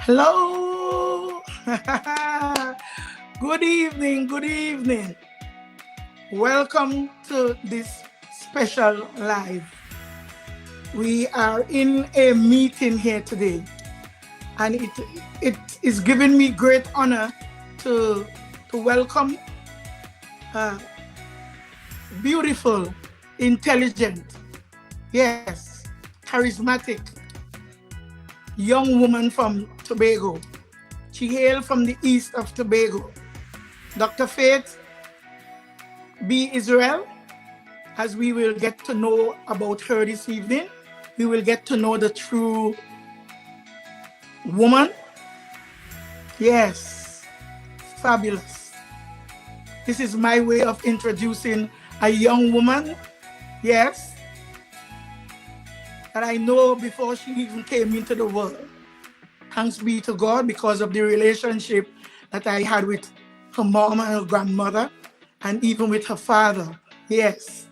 Hello. Good evening. Good evening. Welcome to this special live. We are in a meeting here today, and it is giving me great honor to welcome a beautiful, intelligent, yes, charismatic young woman from Tobago. She hails from the east of Tobago. Dr. Faith B.Yisrael, as we will get to know about her this evening, we will get to know the true woman. Yes, fabulous. This is my way of introducing a young woman, yes, that I know before she even came into the world. Thanks be to God because of the relationship that I had with her mom and her grandmother, and even with her father, yes.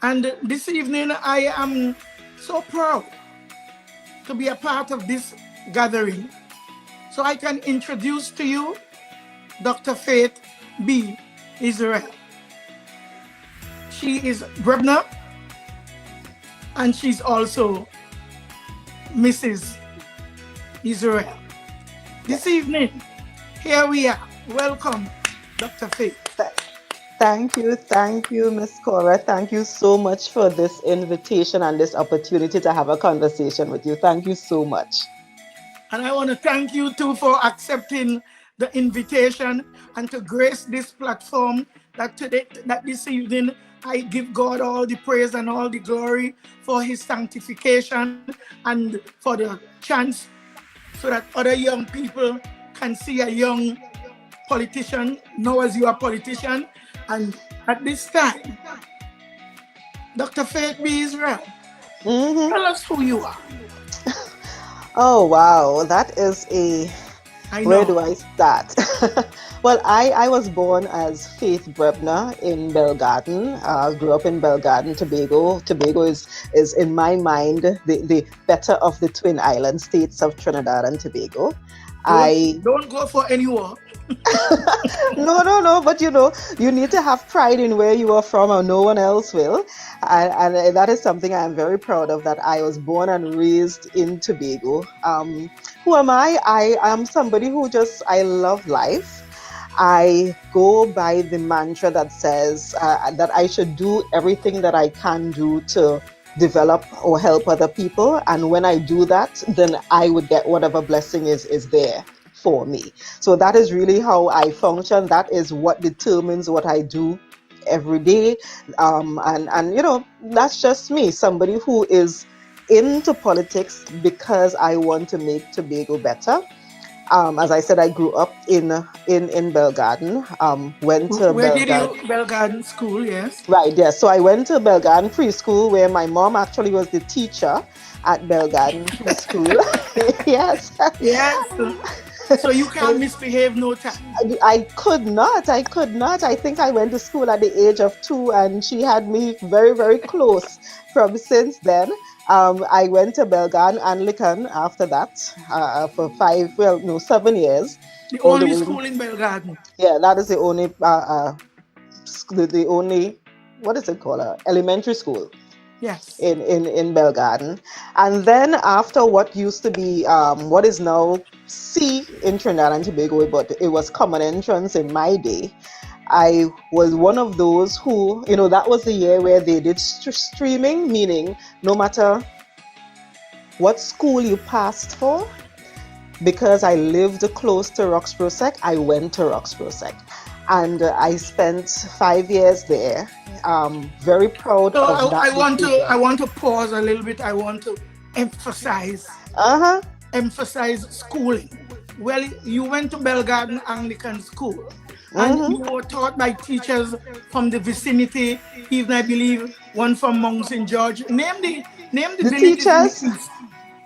And this evening, I am so proud to be a part of this gathering. So I can introduce to you Dr. Faith B.Yisrael. She is Brebnor, and she's also Mrs. Israel. This evening, here we are. Welcome, Dr. Faith. Thank you, Ms. Cora. Thank you so much for this invitation and this opportunity to have a conversation with you. Thank you so much. And I want to thank you too for accepting the invitation and to grace this platform that this evening I give God all the praise and all the glory for his sanctification and for the chance so that other young people can see a young politician, know as you are a politician. And at this time, Dr. Faith B.Yisrael, tell us who you are. Oh, wow. That is where do I start? Well, I was born as Faith Brebnor in Belgarden. I grew up in Belgarden, Tobago. Tobago is in my mind, the better of the Twin Island states of Trinidad and Tobago. Don't go for any war. No, but you need to have pride in where you are from, or no one else will. And that is something I'm very proud of, that I was born and raised in Tobago. Who am I? I am somebody who I love life. I go by the mantra that says that I should do everything that I can do to develop or help other people. And when I do that, then I would get whatever blessing is there for me. So that is really how I function. That is what determines what I do every day. And that's just me, somebody who is into politics because I want to make Tobago better. As I said, I grew up in Belgarden. Went to Belgarden school, yes. Right, yes. So I went to Belgarden preschool, where my mom actually was the teacher at Belgarden preschool. Yes. So you can't misbehave no time. I could not. I think I went to school at the age of 2, and she had me very, very close from since then. I went to Belgarden Anglican after that for 7 years. The only school in Belgarden. Yeah, that is the only what is it called? Elementary school. Yes. In Belgarden. And then after what used to be what is now C in Trinidad and Tobago, but it was common entrance in my day, I was one of those who, that was the year where they did streaming, meaning no matter what school you passed for, because I lived close to Roxborough Sec, I went to Roxborough Sec. And I spent 5 years there. Very proud of that. I want to pause a little bit. I want to emphasize schooling. Well, you went to Belgarden Anglican School, and you were taught by teachers from the vicinity. Even I believe one from Mount St. George. Name the teachers.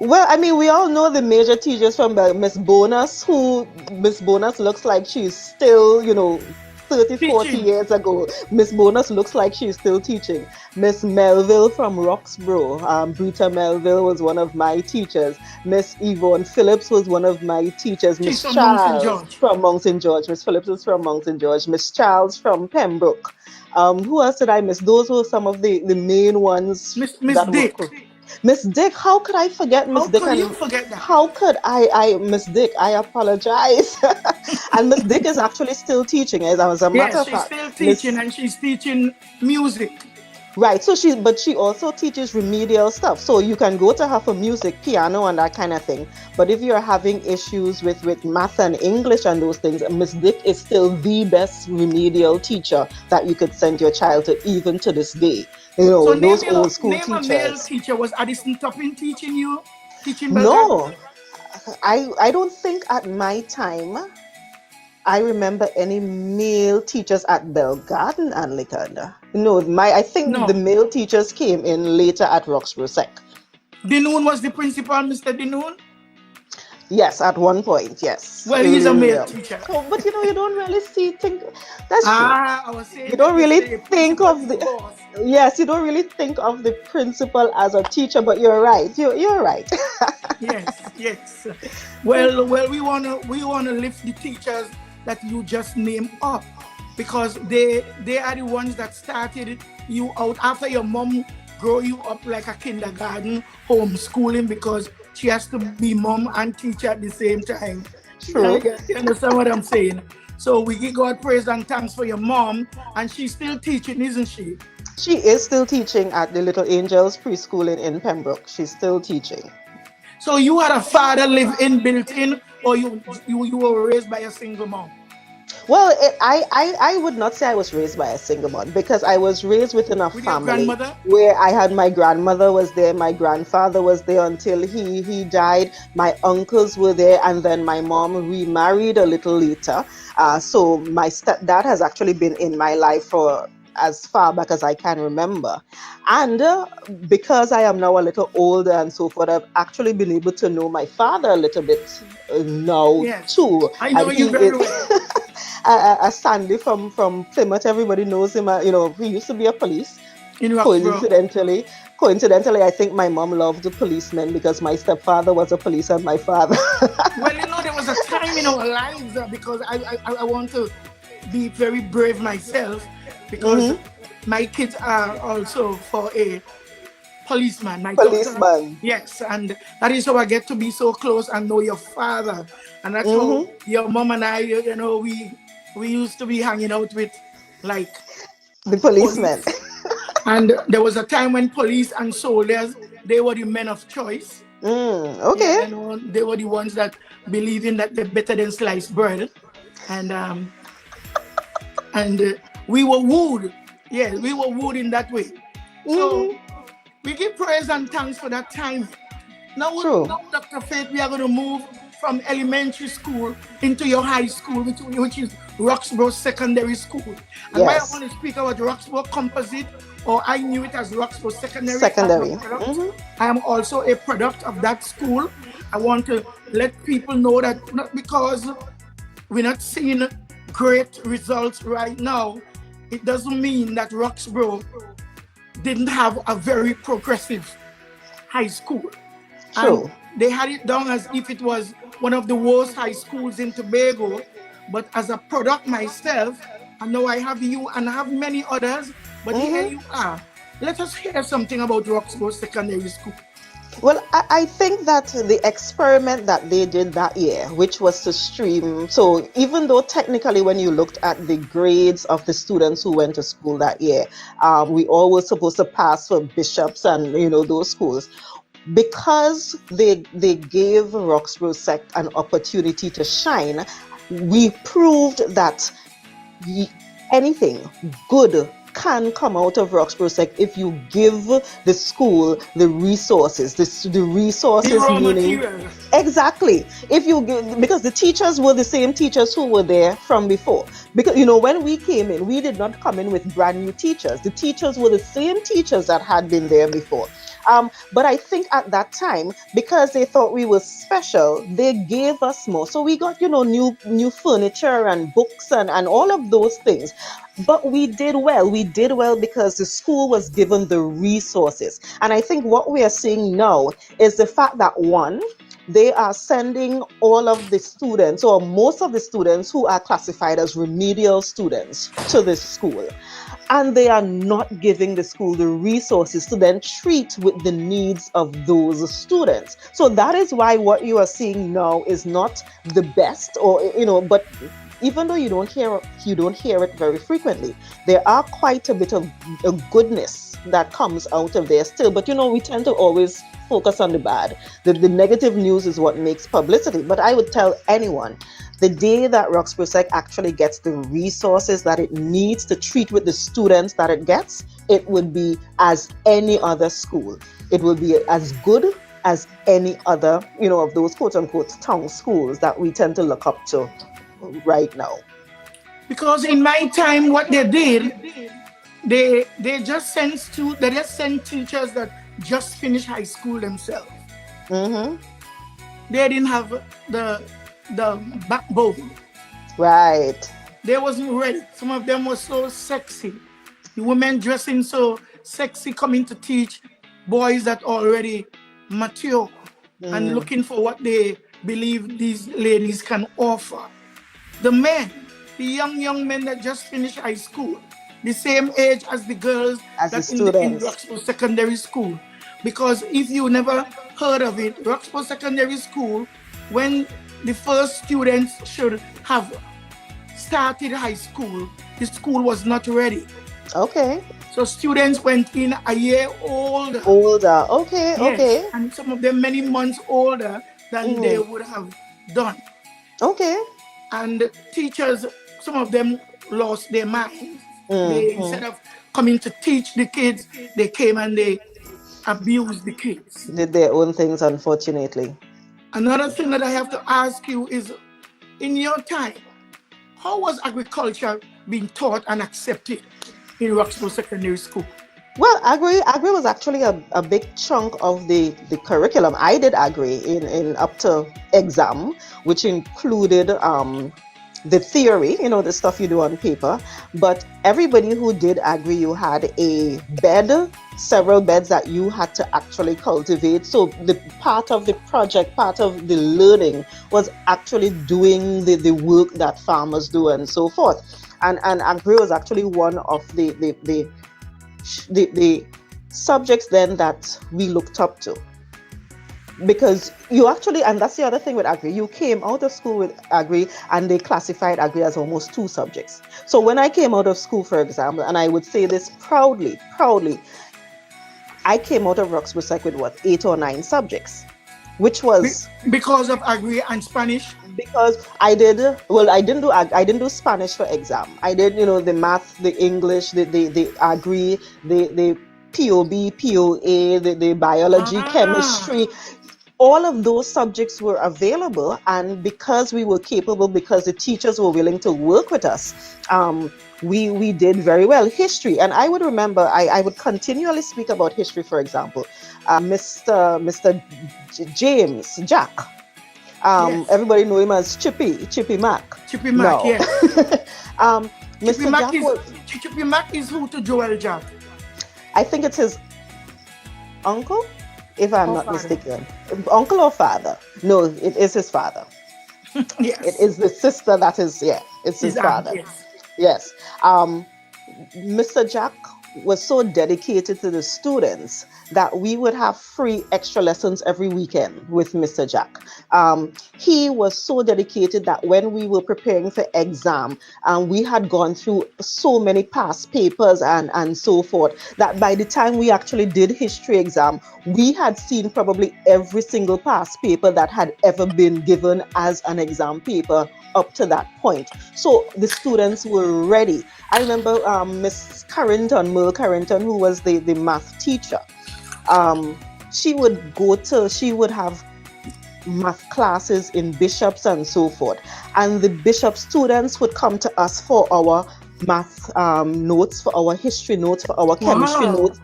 Well, I mean, we all know the major teachers from Miss Bonus, who Miss Bonus looks like she's still, 30, 40 Teaching. years ago. Miss Bonus looks like she's still teaching. Miss Melville from Roxborough, Brita Melville was one of my teachers. Miss Yvonne Phillips was one of my teachers. She's Miss from Mount St. Charles George. from Mount St. George. Miss Phillips is from Mount St. George. Miss Charles from Pembroke. Who else did I miss? Those were some of the main ones Miss that were Dick. cool. Miss Dick, how could I forget Miss How Dick? could you And forget that? how could I Miss Dick? I apologize. And Miss Dick is actually still teaching, as a matter Yes, of she's fact. still teaching, Miss and she's teaching music. Right. So she also teaches remedial stuff. So you can go to her for music, piano, and that kind of thing. But if you're having issues with math and English and those things, Miss Dick is still the best remedial teacher that you could send your child to, even to this day. You So know, those old school name a male teachers. teacher. Was Addison Toppin teaching Belgrade? No, I don't think at my time I remember any male teachers at Bell Garden Anglican. No, I think the No. male teachers came in later at Roxborough Sec. Dinoon was the principal, Mr. Dinoon. Yes, at one point, yes. Well, he's a male teacher. Oh, but you don't really think that's true. I was saying You that don't really yesterday, think principal of is the boss. yes, you don't really think of the principal as a teacher, but you're right. You're right. Yes. Well, we wanna lift the teachers that you just named up, because they are the ones that started you out after your mom grow you up like a kindergarten homeschooling, because she has to be mom and teacher at the same time. True. You understand what I'm saying? So we give God praise and thanks for your mom, and she's still teaching, isn't she? She is still teaching at the Little Angels preschool in Pembroke. She's still teaching. So you had a father live in, built in, or you were raised by a single mom? Well, I would not say I was raised by a single mom, because I was raised within a With your family grandmother? where I had my grandmother was there, my grandfather was there until he died. My uncles were there, and then my mom remarried a little later. So my stepdad has actually been in my life for as far back as I can remember. And because I am now a little older and so forth, I've actually been able to know my father a little bit now Yes. too. I And know you he very is well. Sandy from Plymouth. Everybody knows him. He used to be a police. In Roxborough. Coincidentally, I think my mom loved the policemen because my stepfather was a police and my father. Well, there was a time in our lives, because I want to be very brave myself, because my kids are also for a policeman. My daughter, Policeman. yes, and that is how I get to be so close and know your father, and that's how your mom and I, we used to be hanging out with, like, The policeman. police. And there was a time when police and soldiers, they were the men of choice. Okay. Yeah, they were the ones that believe in that they're better than sliced bread, and we were wooed. Yeah, we were wooed in that way. So we give praise and thanks for that time. Now, True. Dr. Faith, we are going to move from elementary school into your high school, which is Roxborough Secondary School. And why I Yes. want to speak about Roxborough Composite, or I knew it as Roxborough Secondary. Secondary. I am also a product of that school. I want to let people know that not because we're not seeing great results right now, it doesn't mean that Roxborough didn't have a very progressive high school. True. And they had it down as if it was one of the worst high schools in Tobago. But as a product myself, I know I have you and I have many others, but here you are. Let us hear something about Roxborough Secondary School. Well, I think that the experiment that they did that year, which was to stream, so even though technically when you looked at the grades of the students who went to school that year, we all were supposed to pass for bishops and, those schools. Because they gave Roxborough Sect an opportunity to shine, we proved that anything good can come out of Roxborough Sect if you give the school the resources. The resources, raw meaning material. exactly. If you give, because the teachers were the same teachers who were there from before. Because when we came in, we did not come in with brand new teachers. The teachers were the same teachers that had been there before. But I think at that time, because they thought we were special, they gave us more. So we got, new furniture and books and all of those things. But we did well. We did well because the school was given the resources. And I think what we are seeing now is the fact that, one, they are sending all of the students, or most of the students who are classified as remedial students, to this school. And they are not giving the school the resources to then treat with the needs of those students. So that is why what you are seeing now is not the best, or but even though you don't hear it very frequently, there are quite a bit of goodness that comes out of there still. But we tend to always focus on the bad. The negative news is what makes publicity. But I would tell anyone, the day that Roxborough Sec actually gets the resources that it needs to treat with the students that it gets, it would be as any other school. It will be as good as any other, of those quote-unquote town schools that we tend to look up to right now. Because in my time, what they did, they just sent teachers that just finished high school themselves. Mm-hmm. They didn't have the backbone. Right. They wasn't ready. Some of them were so sexy. The women dressing so sexy, coming to teach boys that already mature and looking for what they believe these ladies can offer. The men, the young men that just finished high school, the same age as the girls that's in Roxborough Secondary School. Because if you never heard of it, Roxborough Secondary School, when the first students should have started high school, the school was not ready. Okay. So students went in a year older. Okay, yes. Okay. And some of them many months older than they would have done. Okay. And teachers, some of them lost their minds. They, instead of coming to teach the kids, they came and they abused the kids. Did their own things, unfortunately. Another thing that I have to ask you is, in your time, how was agriculture being taught and accepted in Roxborough Secondary School? Well, agri was actually a big chunk of the curriculum. I did agri in up to exam, which included the theory, the stuff you do on paper. But everybody who did agri, you had a bed, several beds that you had to actually cultivate. So the part of the project, part of the learning was actually doing the work that farmers do and so forth. And agri was actually one of the subjects then that we looked up to. Because you actually, and that's the other thing with agri, you came out of school with agri and they classified agri as almost 2 subjects. So when I came out of school, for example, and I would say this proudly, I came out of Roxborough Sec with 8 or 9 subjects, which was because of agri and Spanish. Because I didn't do Spanish for exam. I did, the math, the English, the agri, the POB, POA, the biology, chemistry. All of those subjects were available, and because we were capable, because the teachers were willing to work with us, we did very well. History, and I would remember, I would continually speak about history. For example, Mr. James Jack. Yes. Everybody know him as Chippy Mac. Chippy Mac, yes. Chippy Mac is who to Joel Jack? I think it's his uncle, if I'm not mistaken. Uncle or father? No, it is his father. Yes. It is the sister that is, it's his father. Yes. Mr. Jack was so dedicated to the students that we would have free extra lessons every weekend with Mr. Jack. He was so dedicated that when we were preparing for exam, we had gone through so many past papers and so forth, that by the time we actually did history exam, we had seen probably every single past paper that had ever been given as an exam paper up to that point. So the students were ready. I remember Miss Merle Carrington, who was the math teacher. She would have math classes in bishops and so forth, and the bishop students would come to us for our math notes, for our history notes, for our chemistry Wow. notes,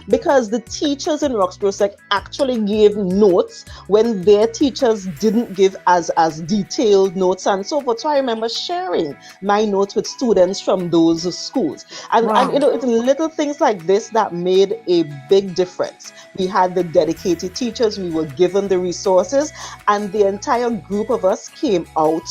because the teachers in Roxborough actually gave notes when their teachers didn't give as detailed notes and so forth. So I remember sharing my notes with students from those schools. And Wow. it's little things like this that made a big difference. We had the dedicated teachers, we were given the resources, and the entire group of us came out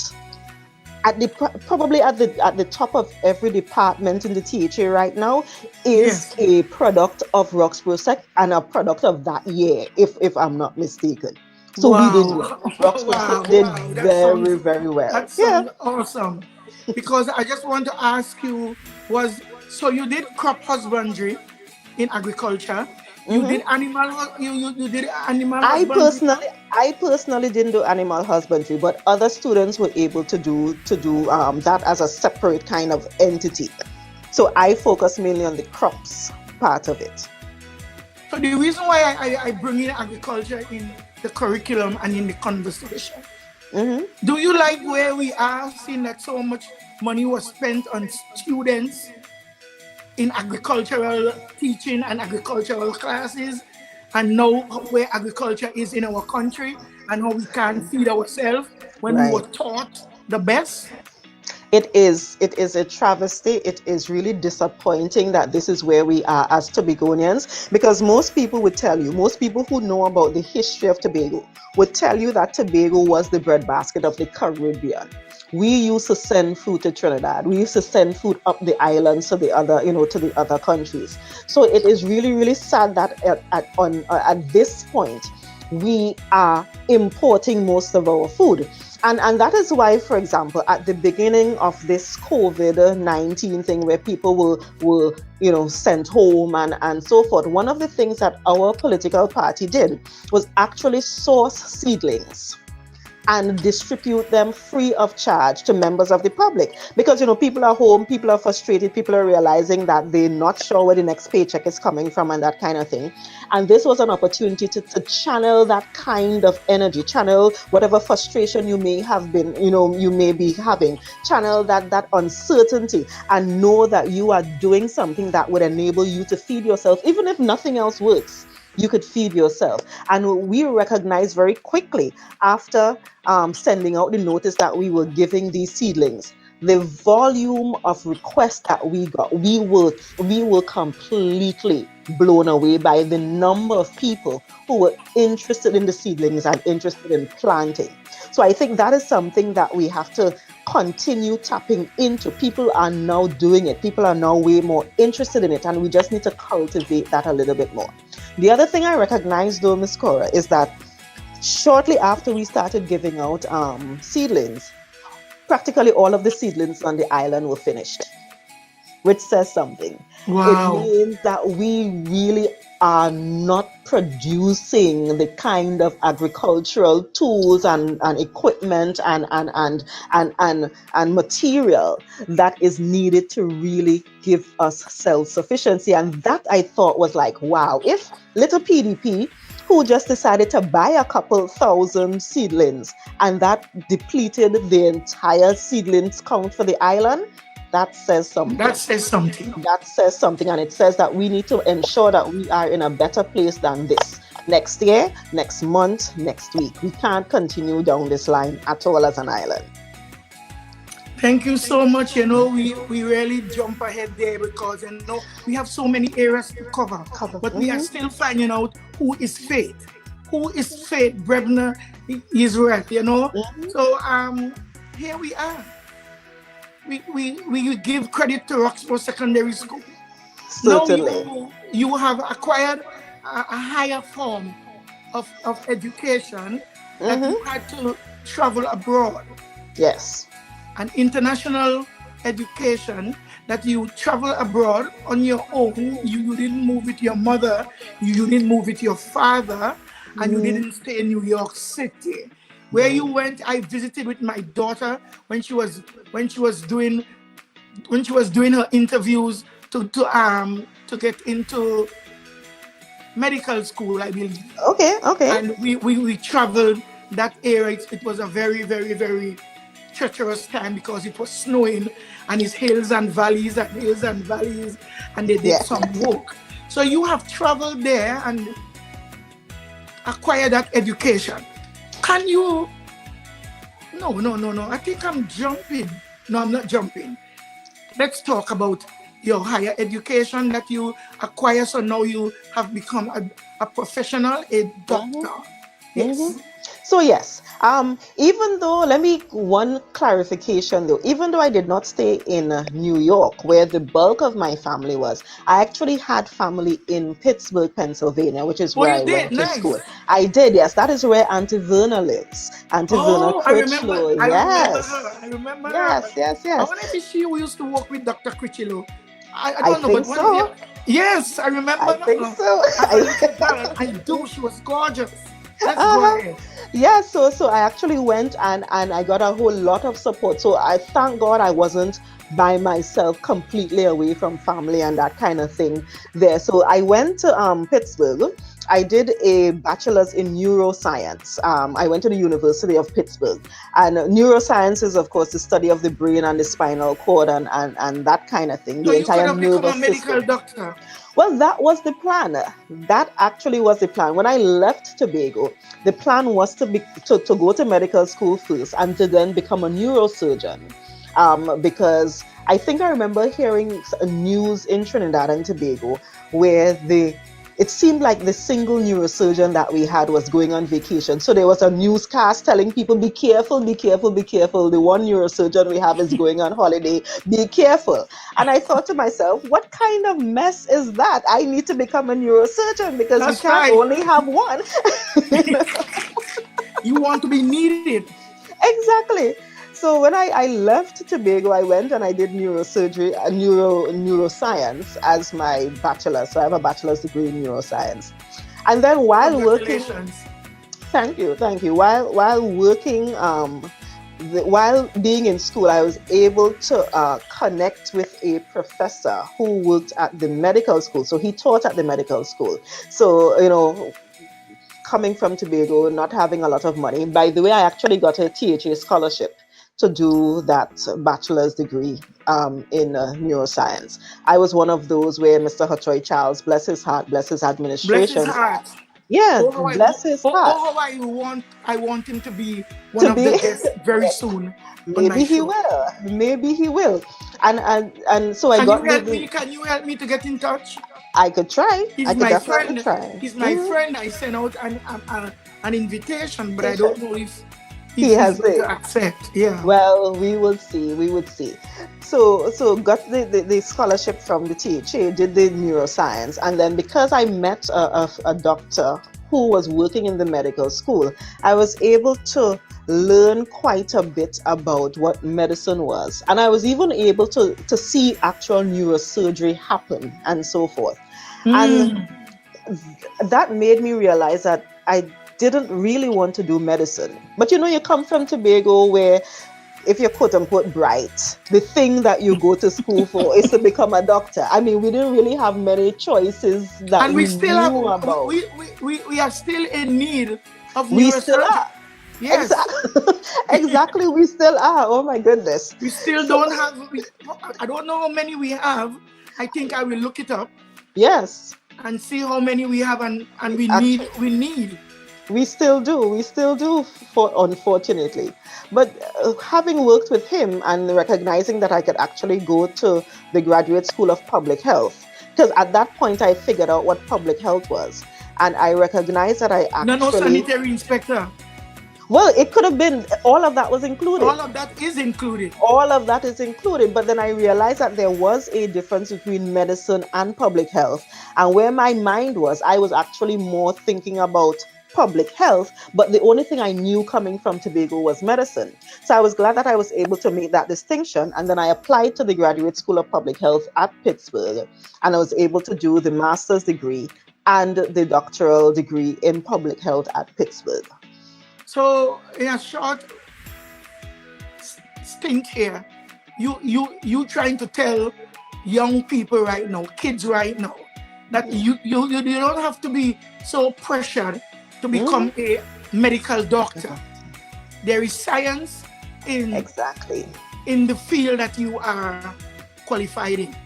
at the probably at the top of every department in the THA right now is Yes. a product of Roxborough and a product of that year, if I'm not mistaken. So we did well. Wow. Roxborough Wow. did Wow. very, very well. That Yeah. sounds awesome. Because I just want to ask you, was so you did crop husbandry in agriculture. You hmm did you did animal I husbandry. personally, I personally didn't do animal husbandry, but other students were able to do that as a separate kind of entity. So I focus mainly on the crops part of it. So the reason why I bring in agriculture in the curriculum and in the conversation. hmm Do you like where we are seeing that so much money was spent on students in agricultural teaching and agricultural classes, and know where agriculture is in our country and how we can't feed ourselves when we were Right. taught the best? It is a travesty. It is really disappointing that this is where we are as Tobagonians, because most people who know about the history of Tobago would tell you that Tobago was the breadbasket of the Caribbean. We used to send food to Trinidad. We used to send food up the islands to the other, to the other countries. So it is really, really sad that at this point we are importing most of our food. And that is why, for example, at the beginning of this COVID-19 thing, where people were sent home and so forth, one of the things that our political party did was actually source seedlings and distribute them free of charge to members of the public, because people are home, people are frustrated, people are realizing that they're not sure where the next paycheck is coming from and that kind of thing. And this was an opportunity to channel that kind of energy, channel whatever frustration you may have been, you may be having, channel that uncertainty, and know that you are doing something that would enable you to feed yourself. Even if nothing else works, you could feed yourself. And we recognized very quickly, after sending out the notice that we were giving these seedlings, the volume of requests that we got, we were completely blown away by the number of people who were interested in the seedlings and interested in planting. So I think that is something that we have to continue tapping into. People are now doing it. People are now way more interested in it, and we just need to cultivate that a little bit more. The other thing I recognize, though, Miss Cora, is that shortly after we started giving out seedlings, practically all of the seedlings on the island were finished, which says something. It Wow. means that we really are not producing the kind of agricultural tools and equipment and material that is needed to really give us self-sufficiency. And that, I thought, was like, wow, if little PDP, who just decided to buy a couple thousand seedlings, and that depleted the entire seedlings count for the island, that says That something. says something. That says something, and it says that we need to ensure that we are in a better place than this next year, next month, next week. We can't continue down this line at all as an island. Thank you so much. We really jump ahead there because we have so many areas to cover, but we are Mhm, still finding out who is Faith. Who is Faith Brebnor Israel? mhm. So here we are. We give credit to Roxborough Secondary School. Now Certainly. you have acquired a higher form of education, that hmm you had to travel abroad, Yes. an international education, that you travel abroad on your own. You didn't move with your mother, you didn't move with your father, and you Mhm, didn't stay in New York City. Where you went, I visited with my daughter when she was doing her interviews to get into medical school, I believe. Okay, okay. And we traveled that area. It was a very, very, very treacherous time because it was snowing and it's hills and valleys and hills and valleys, and they did Yeah. some work. So you have traveled there and acquired that education. Can you? No. I think I'm jumping. No, I'm not jumping. Let's talk about your higher education that you acquire. So now you have become a professional, a doctor. Yes. So yes, even though, one clarification though, even though I did not stay in New York, where the bulk of my family was, I actually had family in Pittsburgh, Pennsylvania, which is Oh, where you I did? went to Nice. school. I did, yes. That is where Auntie Verna lives. Auntie Verna Oh, I remember Critchlow, her. I yes. remember her. I Yes. wonder if she who used to work with Dr. Critchlow. I I don't know, think but one of the... so. Yes, I remember I think her. so. As a little girl, I do. She was gorgeous. Let's go Uh-huh. ahead. Yeah, so I actually went and I got a whole lot of support. So I thank God I wasn't by myself completely away from family and that kind of thing there. So I went to Pittsburgh. I did a bachelor's in neuroscience. I went to the University of Pittsburgh. And neuroscience is, of course, the study of the brain and the spinal cord and that kind of thing, So the you could entire have become a nervous medical system. doctor. Well, that was the plan. That actually was the plan. When I left Tobago, the plan was to go to medical school first and to then become a neurosurgeon. Because I think I remember hearing a news in Trinidad and Tobago where it seemed like the single neurosurgeon that we had was going on vacation. So there was a newscast telling people, be careful, be careful, be careful. The one neurosurgeon we have is going on holiday. Be careful. And I thought to myself, what kind of mess is that? I need to become a neurosurgeon because we That's can't right. only have one. You want to be needed. Exactly. So when I left Tobago, I went and I did neurosurgery, neuroscience as my bachelor. So I have a bachelor's degree in neuroscience. And then while working, Congratulations. thank you. While working, while being in school, I was able to connect with a professor who worked at the medical school. So he taught at the medical school. So coming from Tobago, not having a lot of money. By the way, I actually got a THA scholarship to do that bachelor's degree in neuroscience. I was one of those where Mr. Hachoy Charles, bless his heart, bless his Bless his administration. heart. Yeah, Oh, bless his heart. how I want him to be one To of the be, guests very soon on my maybe he show. will. Maybe he will. And so I Can you got help me? Can you help me to get in touch? I could try. I He's could my definitely friend. try. He's my friend. I sent out an invitation, but I Invitation. don't know if He he's has going it. to accept. Yeah. Well, we would see. We would see. So got the scholarship from the THA, did the neuroscience, and then because I met a doctor who was working in the medical school, I was able to learn quite a bit about what medicine was, and I was even able to see actual neurosurgery happen and so forth. And that made me realize that I didn't really want to do medicine. But you come from Tobago where, if you're quote unquote bright, the thing that you go to school for is to become a doctor. I mean, we didn't really have many choices that And we we still have knew about. we are still in need of We still neurosurgery. are. Yes. Exactly, we still are. Oh my goodness. We still So, don't have. I don't know how many we have. I think I will look it up yes. and see how many we have, and we Actually, need. we still do, unfortunately. But having worked with him and recognizing that I could actually go to the Graduate School of Public Health, because at that point I figured out what public health was, and I recognized that I No actually, sanitary inspector. well, it could have been, all of that was included. All of that is included. All of that is included. But then I realized that there was a difference between medicine and public health. And where my mind was, I was actually more thinking about public health, but the only thing I knew coming from Tobago was medicine. So I was glad that I was able to make that distinction. And then I applied to the Graduate School of Public Health at Pittsburgh, and I was able to do the master's degree and the doctoral degree in public health at Pittsburgh. So in a short stint here, you trying to tell young people right now, kids right now, that you don't have to be so pressured to become a medical doctor. There is science, in Exactly. in the field that you are qualified in.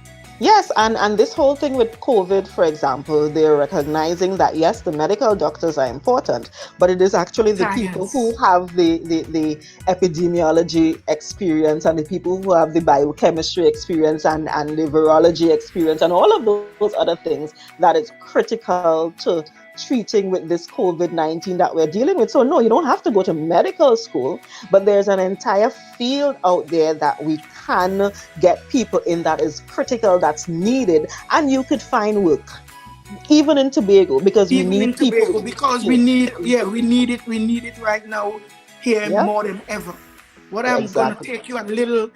Yes, and this whole thing with COVID, for example, they're recognizing that yes, the medical doctors are important, but it is actually the people who Science. have the epidemiology experience and the people who have the biochemistry experience and the virology experience and all of those other things that is critical to treating with this COVID-19 that we're dealing with. So no, you don't have to go to medical school, but there's an entire field out there that we can get people in that is critical, that's needed, and you could find work even in Tobago because we Even in need people Tobago, with because skills. we need it right now here Yeah, more than ever. What I'm gonna exactly. take you a little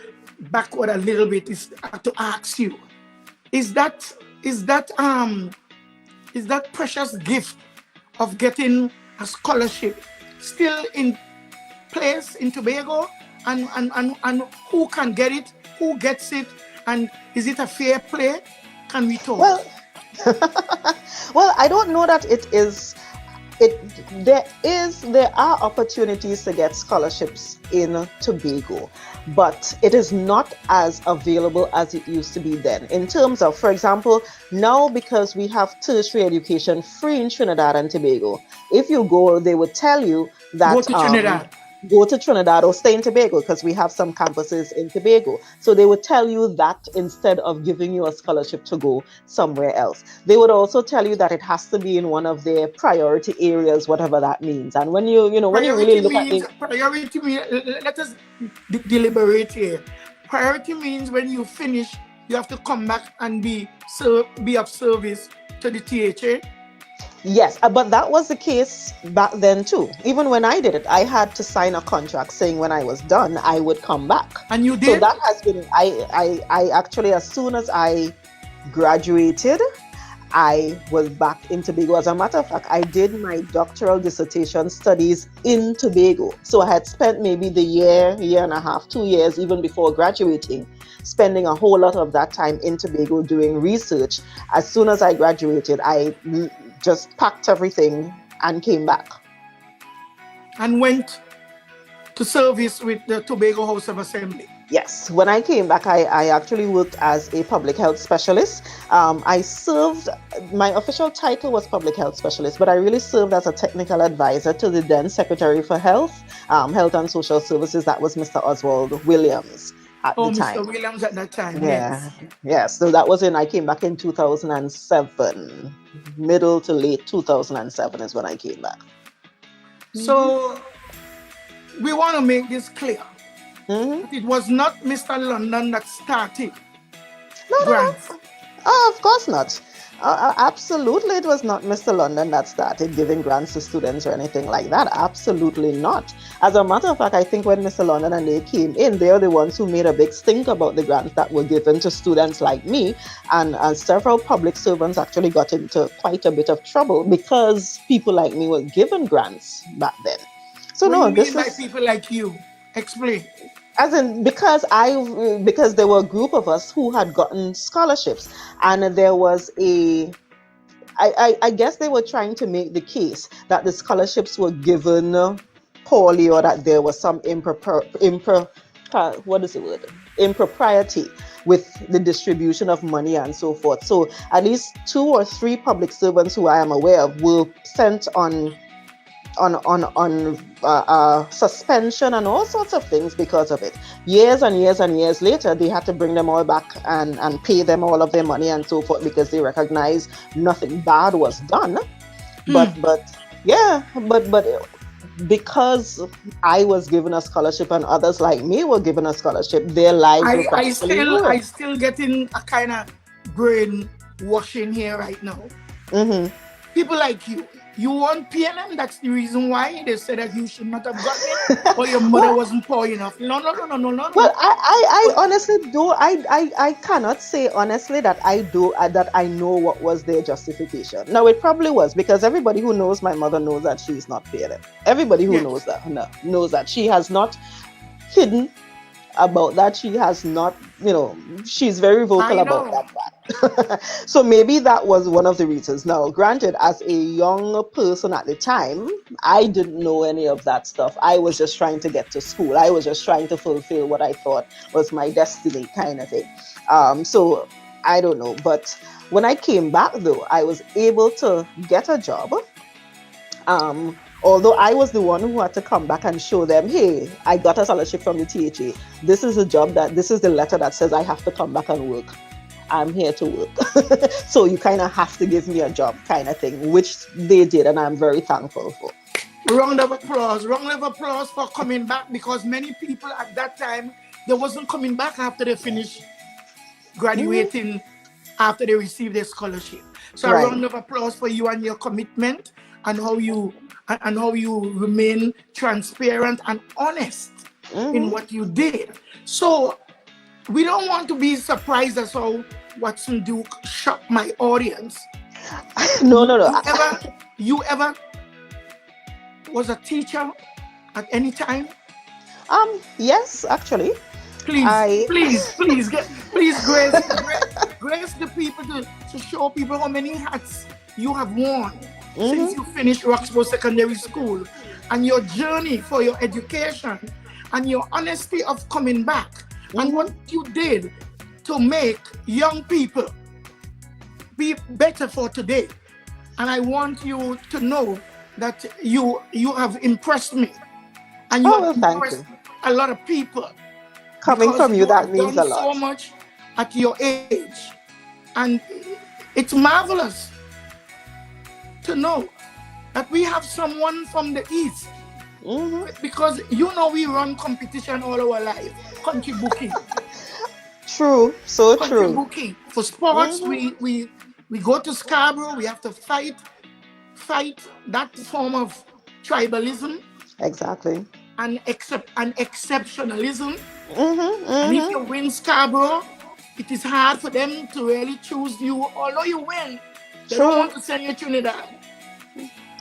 backward a little bit is to ask you, is that is that um is that precious gift of getting a scholarship still in place in Tobago, and who can get it, who gets it, and is it a fair play? Can we talk? Well, well, I don't know that it is. It there are opportunities to get scholarships in Tobago, but it is not as available as it used to be then. In terms of, for example, now because we have tertiary education free in Trinidad and Tobago, if you go, they would tell you Go that to Trinidad. go to Trinidad or stay in Tobago because we have some campuses in Tobago. So they would tell you that instead of giving you a scholarship to go somewhere else. They would also tell you that it has to be in one of their priority areas, whatever that means. And when when you really look at the Priority means, let us deliberate here. Priority means when you finish, you have to come back and be of service to the THA. yes, but that was the case back then too. Even when I did it, I had to sign a contract saying when I was done, I would come back. And you So did? that has been I actually, as soon as I graduated, I was back in Tobago. As a matter of fact, I did my doctoral dissertation studies in Tobago. So I had spent maybe the year and a half, 2 years, even before graduating, spending a whole lot of that time in Tobago doing research. As soon as I graduated, I just packed everything and came back. And went to service with the Tobago House of Assembly. Yes, when I came back, I actually worked as a public health specialist. I served, my official title was public health specialist, but I really served as a technical advisor to the then Secretary for Health and Social Services. That was Mr. Oswald Williams at Oh, the Mr. time. Williams at that time, Yeah, yes. yes. So that was I came back in 2007. Middle to late 2007 is when I came back. So we want to make this clear. Mm-hmm. It was not Mr. London that started No. grants. Oh, of course not. Absolutely, it was not Mr. London that started giving grants to students or anything like that. Absolutely not. As a matter of fact, I think when Mr. London and they came in, they're the ones who made a big stink about the grants that were given to students like me. And several public servants actually got into quite a bit of trouble because people like me were given grants back then. So What do no, you mean this by is people like you? Explain. as in because there were a group of us who had gotten scholarships, and there was I guess they were trying to make the case that the scholarships were given poorly, or that there was some what is the word, impropriety with the distribution of money and so forth. So at least 2 or 3 public servants who I am aware of were sent on suspension and all sorts of things because of it. Years and years and years later, they had to bring them all back and pay them all of their money and so forth because they recognized nothing bad was done. But because I was given a scholarship and others like me were given a scholarship, their lives were practically I ruined. still getting a kind of brain washing here right now. Mm-hmm. People like you want PNM. That's the reason why they said that you should not have gotten it, or your mother Well, wasn't poor enough. No. Well, I honestly do. I cannot say honestly that that I know what was their justification. No, it probably was because everybody who knows my mother knows that she's not PLM. Everybody who knows Yes. that knows that she has not hidden about that. She has not, she's very vocal I about know. that fact. So maybe that was one of the reasons. Now, granted, as a young person at the time, I didn't know any of that stuff. I was just trying to get to school. I was just trying to fulfill what I thought was my destiny, kind of thing. So I don't know. But when I came back, though, I was able to get a job. Although I was the one who had to come back and show them, hey, I got a scholarship from the THA. This is the letter that says I have to come back and work. I'm here to work. So you kind of have to give me a job, kind of thing, which they did, and I'm very thankful for. Round of applause for coming back, because many people at that time, they wasn't coming back after they finished graduating, after they received their scholarship. So Right. a round of applause for you and your commitment, and how you remain transparent and honest in what you did. So we don't want to be surprised as how Watson Duke shocked my audience. No. You ever was a teacher at any time? Yes, actually. Please grace the people to show people how many hats you have worn since you finished Roxborough Secondary School, and your journey for your education, and your honesty of coming back, and what you did to make young people be better for today. And I want you to know that you have impressed me, and you have impressed a lot of people. Coming from you, that means a lot. So much at your age, and it's marvelous to know that we have someone from the East, because we run competition all our life, country booking. True, so country true. Booking for sports. We go to Scarborough. We have to fight that form of tribalism. Exactly. And exceptionalism. And if you win Scarborough, it is hard for them to really choose you. Although you win, they don't want to send you to Trinidad,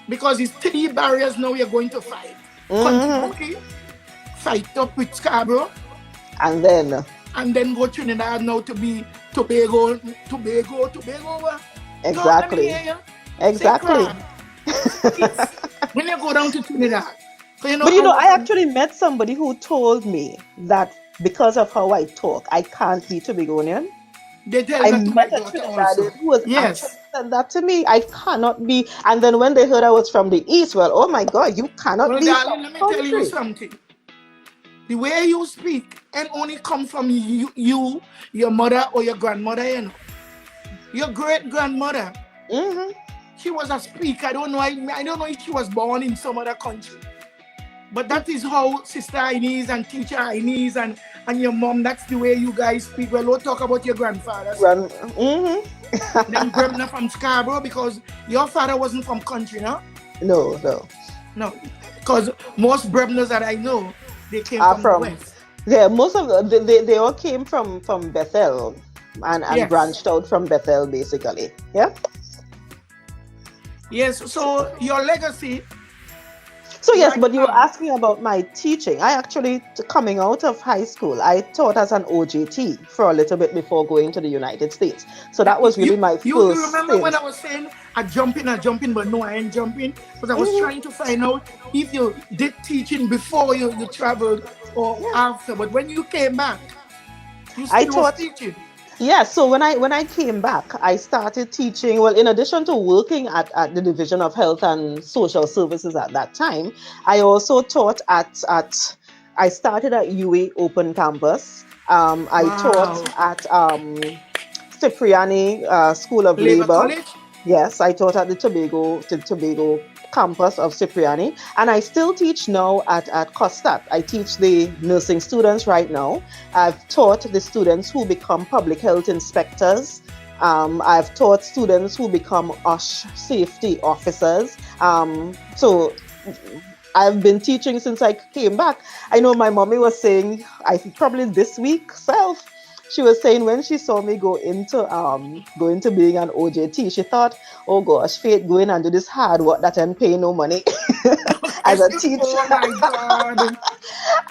because it's 3 barriers now you're going to fight. Country Booking, fight up with Scarborough, and then go Trinidad now to be Tobago. Exactly. When you go down to Trinidad. But I actually met somebody who told me that because of how I talk, I can't be Tobagonian. They tell that to my daughter also. Who was actually said that to me. I cannot be. And then when they heard I was from the East, well, oh my God, you cannot be. Darling, let me tell you something. The way you speak and only come from you, your mother or your grandmother, Your great grandmother, she was a speaker. I don't know if she was born in some other country. But that is how Sister Inez and Teacher Inez and your mom, that's the way you guys speak. Well, we'll talk about your grandfather. Then Brebnor from Scarborough, because your father wasn't from country, no? No, because most Brebnors that I know, they came from the West. Yeah, most of them, they all came from Bethel and branched out from Bethel, basically. Yeah? Yes, so your legacy. So yes, but you were asking about my teaching. I actually, coming out of high school, I taught as an OJT for a little bit before going to the United States. So that was really my first You remember when I was saying, I jump in, but no, I ain't jumping? Because I was trying to find out if you did teaching before you traveled or after. But when you came back, you still was teaching. Yeah, so when I came back, I started teaching. Well, in addition to working at the Division of Health and Social Services at that time, I also taught I started at UA Open Campus. I taught at Cipriani School of Labor. College? Yes, I taught at the Tobago campus of Cipriani, and I still teach now at COSTAT. I teach the nursing students right now. I've taught the students who become public health inspectors. I've taught students who become OSH safety officers. So I've been teaching since I came back. I know my mommy was saying, I think probably this week self, she was saying when she saw me go into being an OJT, she thought, oh gosh, Faith, going and do this hard work that I'm paying no money. as a teacher. Oh my God.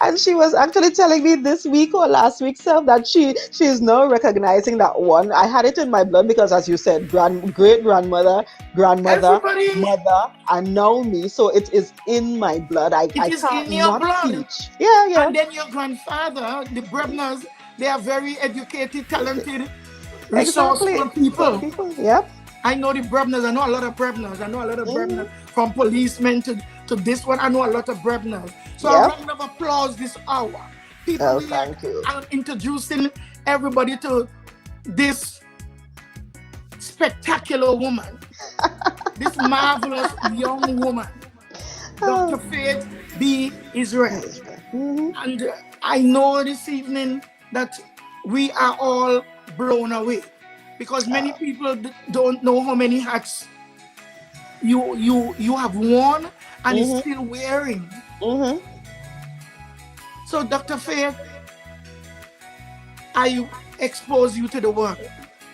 And she was actually telling me this week or last week self that she's now recognizing that one. I had it in my blood because, as you said, great grandmother, grandmother, Everybody, mother, and now me. So it is in my blood. it I is can't in your not blood. teach. Yeah, yeah. And then your grandfather, the Brebnors, they are very educated, talented, Exactly. resourceful people. People. Yep. I know the Brebnors. I know a lot of Brebnors. I know a lot of Hmm. Brebnors, from policemen to this one. I know a lot of Brebnors. So a Yep. round of applause this hour. People, Oh, we are thank you. introducing everybody to this spectacular woman, this marvelous young woman, Dr. Oh. Faith B.Yisrael. Hmm. And I know this evening that we are all blown away because many people don't know how many hats you have worn and is Hmm. still wearing. Hmm. So, Dr. Faith, I expose you to the world.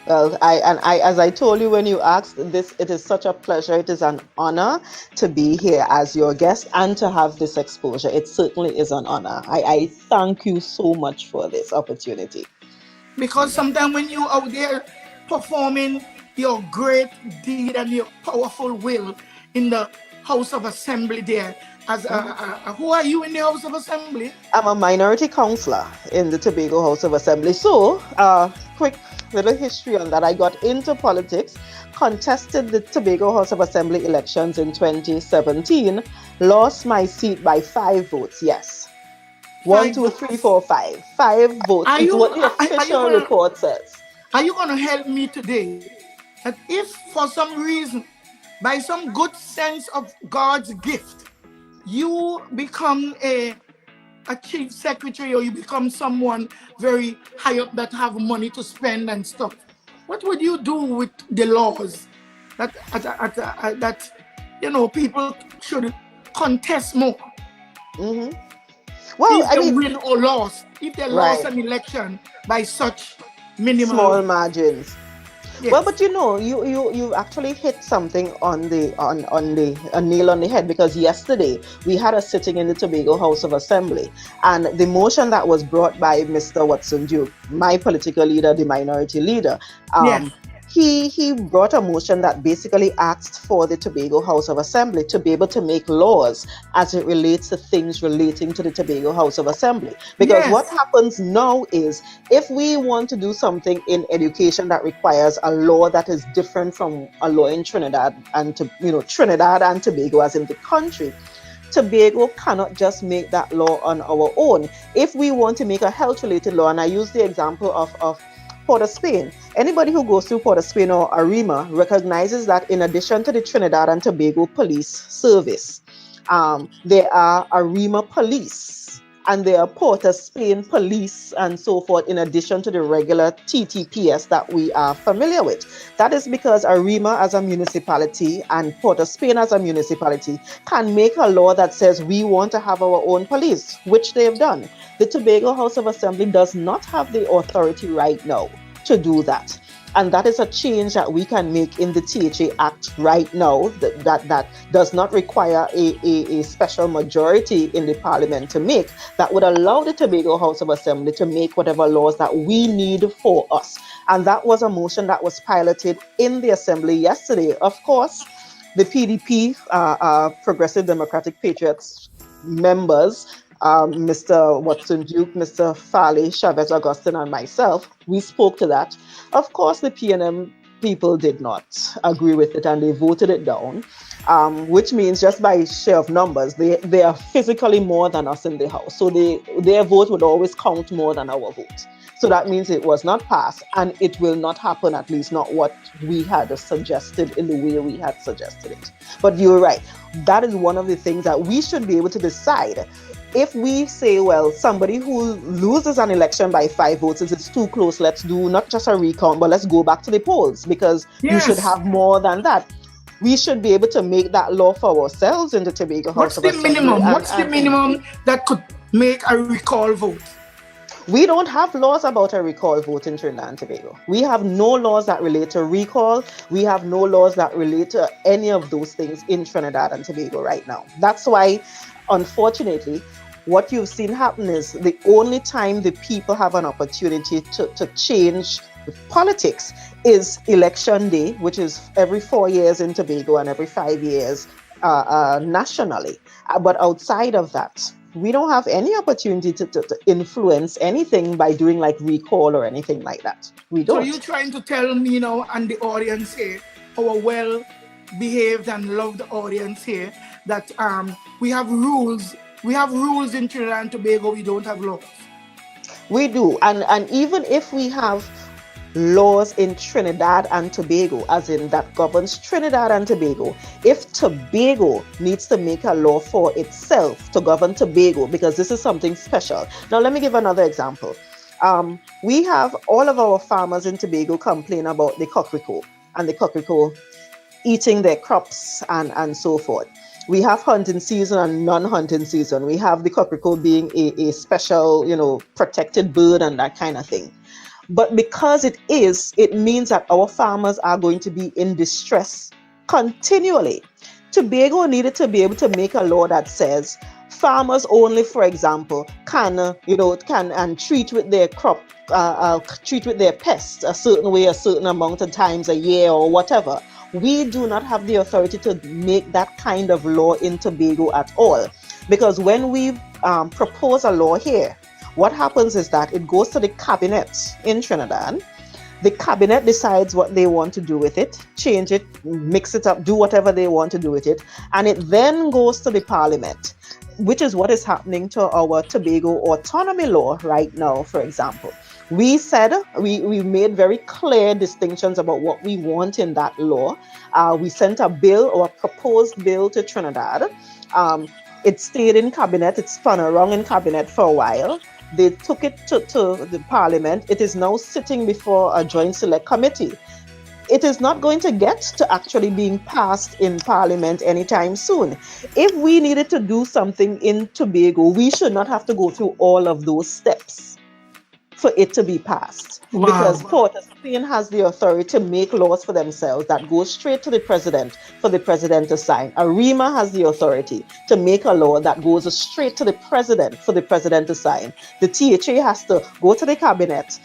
Well, as I told you when you asked this, it is such a pleasure. It is an honor to be here as your guest and to have this exposure. It certainly is an honor. I thank you so much for this opportunity. Because sometimes when you out there performing your great deed and your powerful will in the House of Assembly there, as Mhm. who are you in the House of Assembly? I'm a minority councillor in the Tobago House of Assembly. So, quick little history on that. I got into politics, contested the Tobago House of Assembly elections in 2017, lost my seat by 5 votes. Yes. One, Five two, three, votes. four, five. 5 votes Are is you what the are you official gonna report says. are you gonna help me today? That if for some reason, by some good sense of God's gift, you become a chief secretary or you become someone very high up that have money to spend and stuff, what would you do with the laws that people should contest more Hmm. Well, if I they mean, win or lost, if they lost right, an election by such minimal? small margins. Well, Yes. but you actually hit something on the on the a nail on the head because yesterday we had a sitting in the Tobago House of Assembly, and the motion that was brought by Mr. Watson Duke, my political leader, the minority leader, Yes. um, he brought a motion that basically asked for the Tobago House of Assembly to be able to make laws as it relates to things relating to the Tobago House of Assembly. Because what Yes. happens now is if we want to do something in education that requires a law that is different from a law in Trinidad and Trinidad and Tobago as in the country, Tobago cannot just make that law on our own. If we want to make a health related law, and I use the example of Port of Spain. Anybody who goes through Port of Spain or ARIMA recognizes that in addition to the Trinidad and Tobago Police Service, there are ARIMA police and there are Port of Spain police and so forth, in addition to the regular TTPS that we are familiar with. That is because ARIMA as a municipality and Port of Spain as a municipality can make a law that says we want to have our own police, which they've done. The Tobago House of Assembly does not have the authority right now to do that. And that is a change that we can make in the THA Act right now that does not require a special majority in the Parliament to make, that would allow the Tobago House of Assembly to make whatever laws that we need for us. And that was a motion that was piloted in the Assembly yesterday. Of course, the PDP, Progressive Democratic Patriots members, Mr. Watson Duke, Mr. Farley, Chavez Augustine, and myself, we spoke to that. Of course, the PNM people did not agree with it and they voted it down, which means just by share of numbers, they are physically more than us in the House. So their vote would always count more than our vote. So that means it was not passed and it will not happen, at least not what we had suggested in the way we had suggested it. But you're right. That is one of the things that we should be able to decide. If we say, well, somebody who loses an election by 5 votes, it's too close, let's do not just a recount, but let's go back to the polls because you should Yes. have more than that. We should be able to make that law for ourselves in the Tobago House What's of the Assembly. minimum? What's the minimum that could make a recall vote? We don't have laws about a recall vote in Trinidad and Tobago. We have no laws that relate to recall. We have no laws that relate to any of those things in Trinidad and Tobago right now. That's why, unfortunately, what you've seen happen is the only time the people have an opportunity to change politics is election day, which is every 4 years in Tobago and every 5 years nationally. But outside of that, we don't have any opportunity to influence anything by doing like recall or anything like that. We So don't. you're trying to tell me now and the audience here, our well-behaved and loved audience here, that we have rules. We have rules in Trinidad and Tobago. We don't have laws. We do. And even if we have laws in Trinidad and Tobago, as in that governs Trinidad and Tobago, if Tobago needs to make a law for itself to govern Tobago, because this is something special. Now, let me give another example. We have all of our farmers in Tobago complain about the Coco and the Coco eating their crops and so forth. We have hunting season and non-hunting season. We have the Coco being a special, protected bird and that kind of thing. But because it means that our farmers are going to be in distress continually. Tobago needed to be able to make a law that says farmers only, for example, can treat with their crop, treat with their pests a certain way, a certain amount of times a year or whatever. We do not have the authority to make that kind of law in Tobago at all. Because when we propose a law here, what happens is that it goes to the cabinet in Trinidad. The cabinet decides what they want to do with it, change it, mix it up, do whatever they want to do with it. And it then goes to the parliament, which is what is happening to our Tobago autonomy law right now, for example. We said, we made very clear distinctions about what we want in that law. We sent a bill or a proposed bill to Trinidad. It stayed in cabinet. It spun around in cabinet for a while. They took it to the parliament. It is now sitting before a joint select committee. It is not going to get to actually being passed in parliament anytime soon. If we needed to do something in Tobago, we should not have to go through all of those steps for it to be passed. Wow. Because Port of Spain has the authority to make laws for themselves that go straight to the president for the president to sign. ARIMA has the authority to make a law that goes straight to the president for the president to sign. The THA has to go to the cabinet,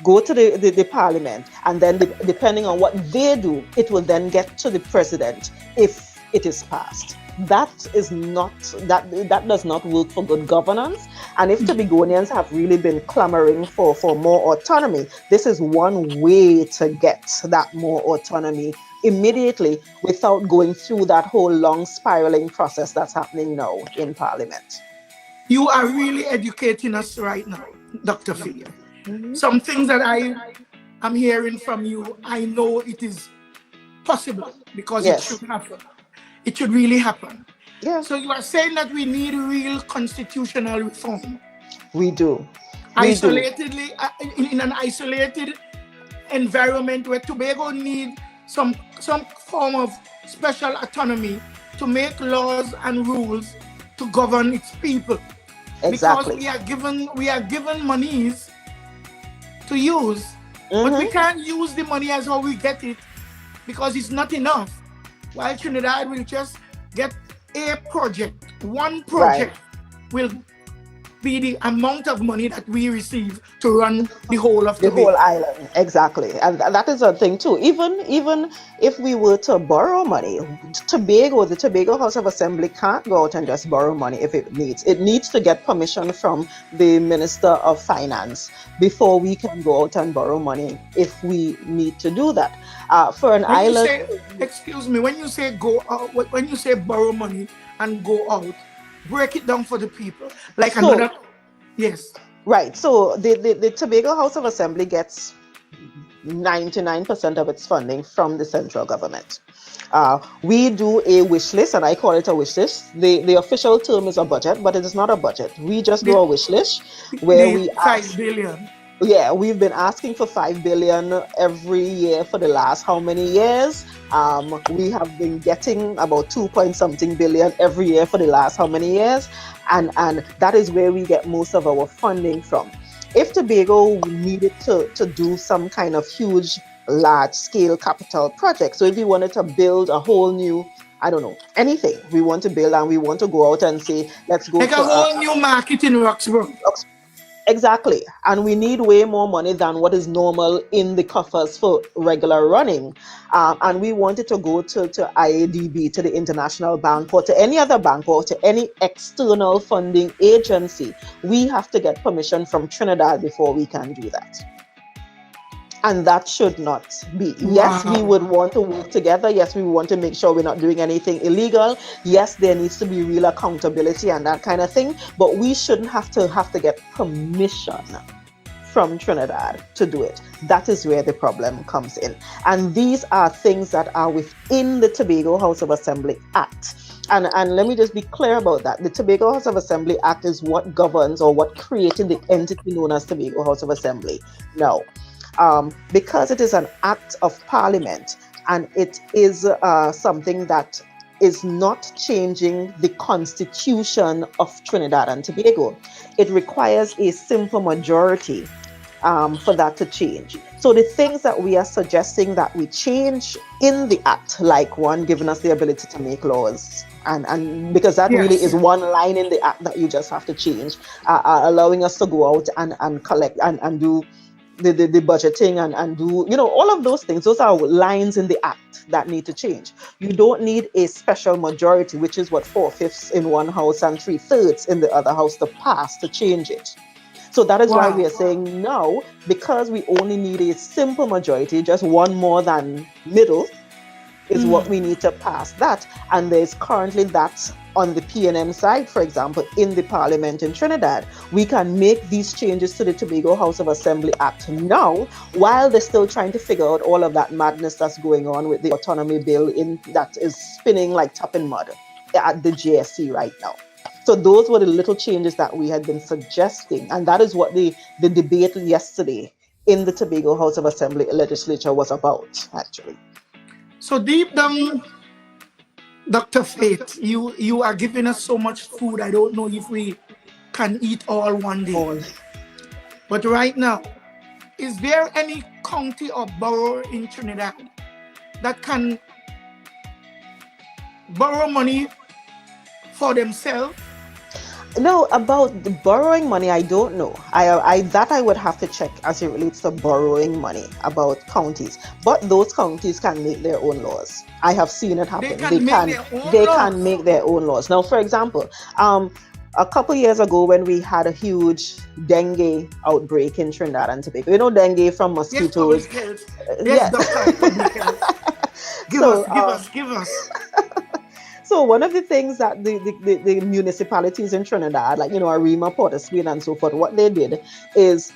go to the parliament, and then depending on what they do, it will then get to the president if it is passed. That does not work for good governance. And if Tobagonians have really been clamoring for more autonomy, this is one way to get that more autonomy immediately without going through that whole long spiraling process that's happening now in Parliament. You are really educating us right now, Dr. Faith. Some things that I'm hearing from you, I know it is possible because It should happen. It should really happen. Yeah. So you are saying that we need real constitutional reform. We do. Isolatedly, in an isolated environment where Tobago need some form of special autonomy to make laws and rules to govern its people. Exactly. Because we are given monies to use, but we can't use the money as how we get it because it's not enough. While Trinidad will just get a project, one project will be the amount of money that we receive to run the whole of Tobago. The whole island, exactly. And that is a thing too. Even if we were to borrow money, the Tobago House of Assembly can't go out and just borrow money if it needs. It needs to get permission from the Minister of Finance before we can go out and borrow money if we need to do that. For an island... Excuse me, when you say go out, when you say borrow money and go out, break it down for the people. Yes. Right. So the Tobago House of Assembly gets 99% of its funding from the central government. We do a wish list, and I call it a wish list. The official term is a budget, but it is not a budget. We just do a wish list where we ask 5 billion. Yeah, we've been asking for 5 billion every year for the last how many years? We have been getting about 2-point-something billion every year for the last how many years? And that is where we get most of our funding from. if Tobago needed to do some kind of huge, large scale capital project, so if we wanted to build a whole new, I don't know, anything we want to build, and we want to go out and say, let's go Like to a whole new market in Roxborough. exactly. And we need way more money than what is normal in the coffers for regular running. And we wanted to go to IADB, to the International Bank, or to any other bank, or to any external funding agency. We have to get permission from Trinidad before we can do that. And that should not be. Yes, we Wow. would want to work together. Yes, we want to make sure we're not doing anything illegal. Yes, there needs to be real accountability and that kind of thing. But we shouldn't have to get permission from Trinidad to do it. That is where the problem comes in. And these are things that are within the Tobago House of Assembly Act. And let me just be clear about that. The Tobago House of Assembly Act is what governs, or what created, the entity known as Tobago House of Assembly. Now, because it is an act of parliament, and it is something that is not changing the constitution of Trinidad and Tobago. It requires a simple majority for that to change. So the things that we are suggesting that we change in the act, like one, giving us the ability to make laws, and because that really is one line in the act that you just have to change, allowing us to go out and collect and do the budgeting and do, all of those things. Those are lines in the act that need to change. You don't need a special majority, which is what 4/5 in one house and 3/3 in the other house to pass to change it. So that is why we are saying now, because we only need a simple majority, just one more than middle, is what we need to pass that. And there's currently that on the PNM side, for example, in the parliament in Trinidad. We can make these changes to the Tobago House of Assembly Act now, while they're still trying to figure out all of that madness that's going on with the autonomy bill that is spinning like top in mud at the GSC right now. So those were the little changes that we had been suggesting. And that is what the debate yesterday in the Tobago House of Assembly legislature was about, actually. So deep down, Dr. Faith, you are giving us so much food. I don't know if we can eat all one day. But right now, is there any county or borough in Trinidad that can borrow money for themselves? No, about the borrowing money, I don't know. I would have to check as it relates to borrowing money about counties. But those counties can make their own laws. I have seen it happen. They can make their own laws. Now, for example, a couple years ago when we had a huge dengue outbreak in Trinidad and Tobago, you know, dengue from mosquitoes. Yes, Doctor, public health. Give us. So one of the things that the municipalities in Trinidad, like, Arima, Port of Spain and so forth, what they did is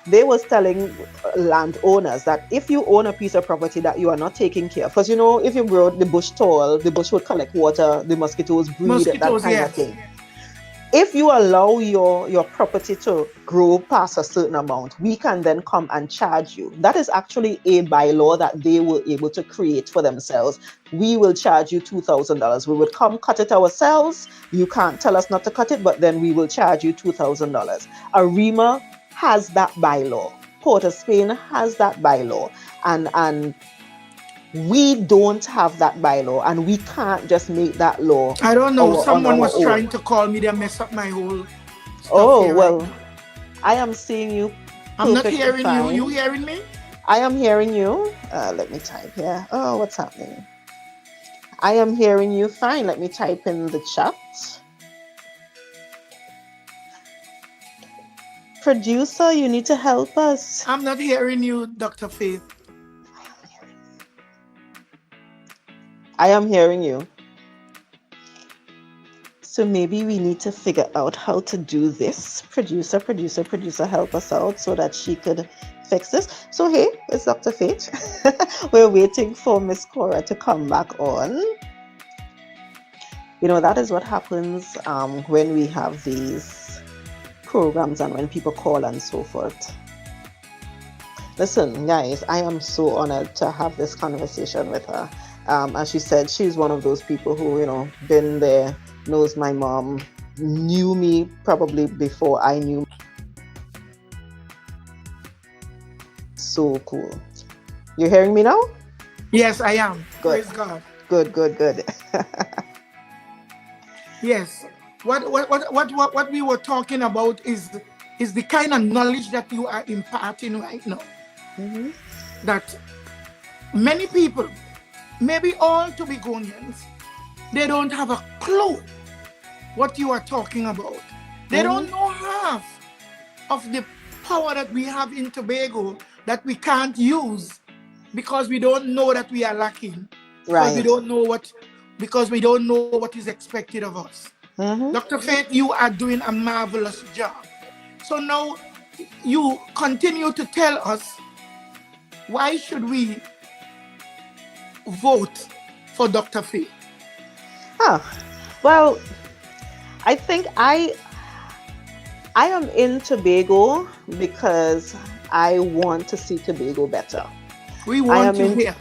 they was telling landowners that if you own a piece of property that you are not taking care of, because, if you grow the bush tall, the bush would collect water, the mosquitoes breed, that kind of thing. If you allow your property to grow past a certain amount, we can then come and charge you. That is actually a bylaw that they were able to create for themselves. We will charge you $2,000. We would come cut it ourselves. You can't tell us not to cut it, but then we will charge you $2,000. Arima has that bylaw. Port of Spain has that bylaw. And we don't have that bylaw, and we can't just make that law. I don't know. Someone was trying to call me. They mess up my whole stuff well, right. I am seeing you. I'm not hearing fine. You hearing me? I am hearing you. Let me type here. Oh, what's happening? I am hearing you fine. Let me type in the chat. Producer, you need to help us. I'm not hearing you, Dr. Faith. I am hearing you. So maybe we need to figure out how to do this. Producer, help us out so that she could fix this. So hey, it's Dr. Faith. We're waiting for Miss Cora to come back on. That is what happens when we have these programs and when people call and so forth. Listen, guys, I am so honored to have this conversation with her. As she said, she's one of those people who, been there, knows my mom, knew me probably before I knew So cool. You're hearing me now? Yes, I am. Good. Praise God. Good. Yes. What we were talking about is the kind of knowledge that you are imparting right now. Mm-hmm. That many people, maybe all Tobagonians, they don't have a clue what you are talking about. They don't know half of the power that we have in Tobago that we can't use because we don't know that we are lacking. Because we Right. don't know what is expected of us. Mm-hmm. Dr. Faith, you are doing a marvelous job. So now you continue to tell us, why should we vote for Dr. Faith? Well, I think I am in Tobago because I want to see Tobago better. We want you here.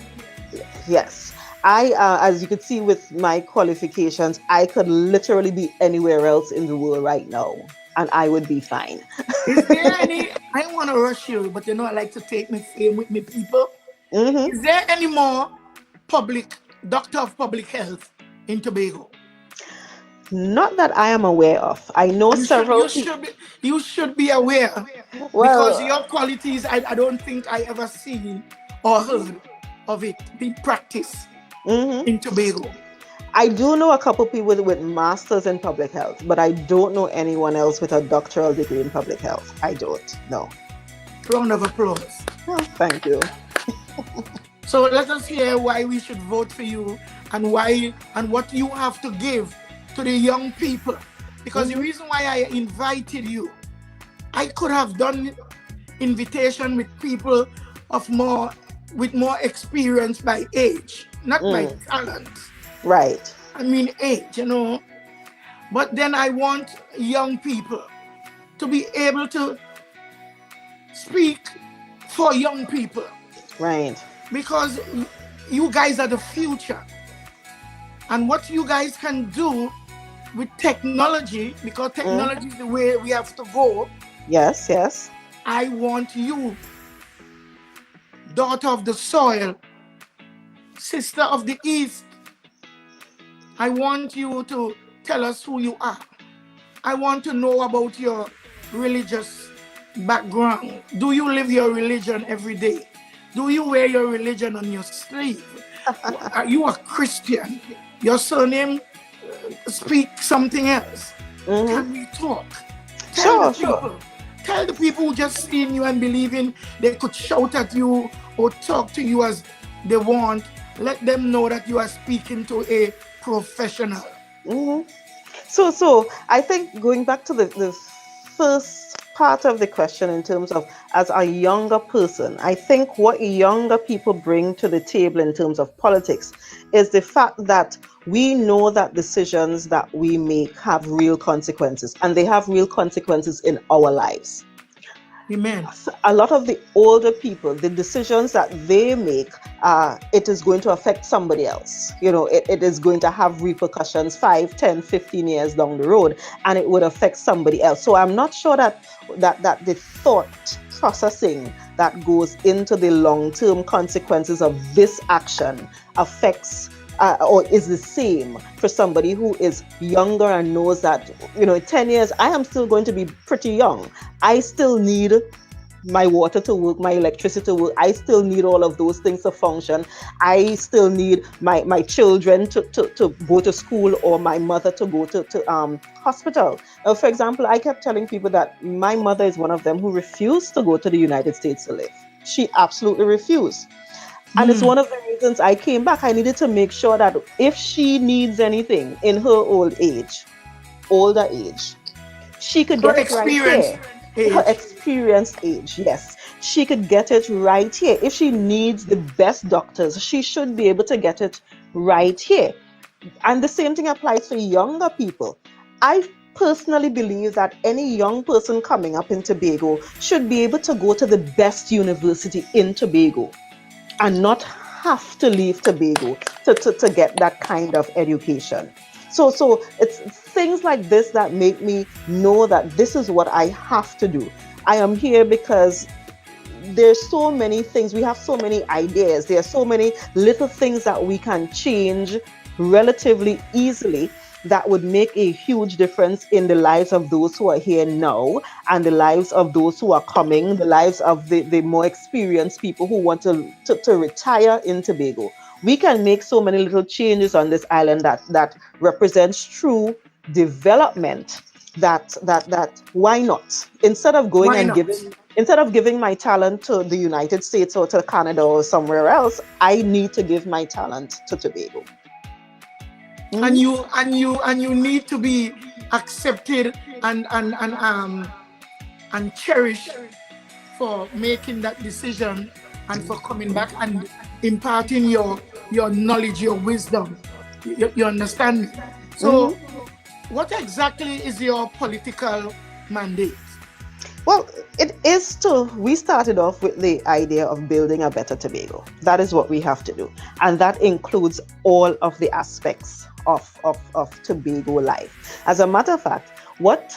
Yes. As you could see with my qualifications, I could literally be anywhere else in the world right now, and I would be fine. Is there any, I don't want to rush you, but I like to take my fame with me people. Mm-hmm. Is there any more doctor of public health in Tobago? Not that I am aware of. I know several people. You should be aware, because Well, your qualities, I don't think I ever seen or heard of it being practiced in Tobago. I do know a couple people with masters in public health, but I don't know anyone else with a doctoral degree in public health. I don't know. Round of applause. Oh, thank you. So let us hear why we should vote for you, and what you have to give to the young people. Because the reason why I invited you, I could have done invitation with people with more experience by age, not by talent. Right. I mean age, But then I want young people to be able to speak for young people. Right. Because you guys are the future. And what you guys can do with technology, because technology is the way we have to go. Yes. I want you, daughter of the soil, sister of the East, I want you to tell us who you are. I want to know about your religious background. Do you live your religion every day? Do you wear your religion on your sleeve? Are you a Christian? Your surname speaks something else. Can we talk? Tell the people who just seen you and believing they could shout at you or talk to you as they want. Let them know that you are speaking to a professional. So I think going back to the first part of the question in terms of as a younger person, I think what younger people bring to the table in terms of politics is the fact that we know that decisions that we make have real consequences, and they have real consequences in our lives. Amen. A lot of the older people, the decisions that they make, it is going to affect somebody else. It is going to have repercussions 5, 10, 15 years down the road, and it would affect somebody else. So I'm not sure that the thought processing that goes into the long-term consequences of this action affects or is the same for somebody who is younger and knows that, in 10 years, I am still going to be pretty young. I still need my water to work, my electricity to work. I still need all of those things to function. I still need my children to go to school, or my mother to go to hospital. For example, I kept telling people that my mother is one of them who refused to go to the United States to live. She absolutely refused. And it's one of the reasons I came back. I needed to make sure that if she needs anything in her older age, she could get it right here. Her experienced age, yes. She could get it right here. If she needs the best doctors, she should be able to get it right here. And the same thing applies for younger people. I personally believe that any young person coming up in Tobago should be able to go to the best university in Tobago and not have to leave Tobago to get that kind of education. So it's things like this that make me know that this is what I have to do. I am here because there's so many things. We have so many ideas. There are so many little things that we can change relatively easily that would make a huge difference in the lives of those who are here now and the lives of those who are coming, the lives of the more experienced people who want to retire in Tobago. We can make so many little changes on this island that represents true development. That why not? Why not? Instead of giving my talent to the United States or to Canada or somewhere else, I need to give my talent to Tobago. And you need to be accepted and cherished for making that decision and for coming back and imparting your knowledge, your wisdom. You understand me? So what exactly is your political mandate? Well, we started off with the idea of building a better Tobago. That is what we have to do. And that includes all of the aspects of Tobago life. As a matter of fact, what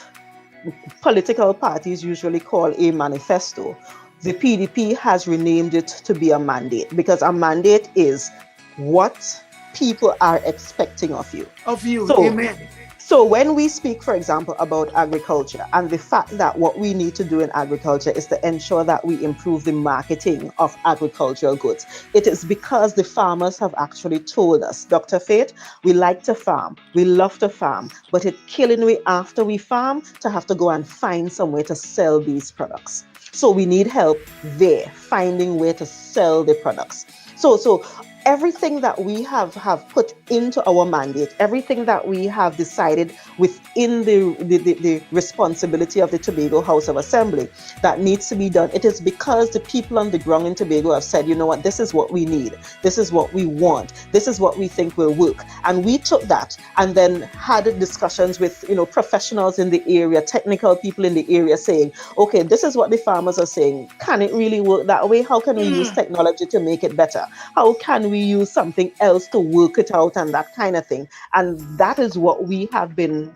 political parties usually call a manifesto, the PDP has renamed it to be a mandate, because a mandate is what people are expecting of you. Amen. So when we speak, for example, about agriculture and the fact that what we need to do in agriculture is to ensure that we improve the marketing of agricultural goods, it is because the farmers have actually told us, Dr. Faith, we like to farm, we love to farm, but it's killing me after we farm to have to go and find some way to sell these products. So we need help there, finding where to sell the products. So everything that we have put into our mandate, everything that we have decided within the responsibility of the Tobago House of Assembly that needs to be done, it is because the people on the ground in Tobago have said, you know what, this is what we need, this is what we want, this is what we think will work. And we took that and then had discussions with professionals in the area, technical people in the area, saying, okay, this is what the farmers are saying. Can it really work that way? How can we use technology to make it better? How can we use something else to work it out and that kind of thing? And that is what we have been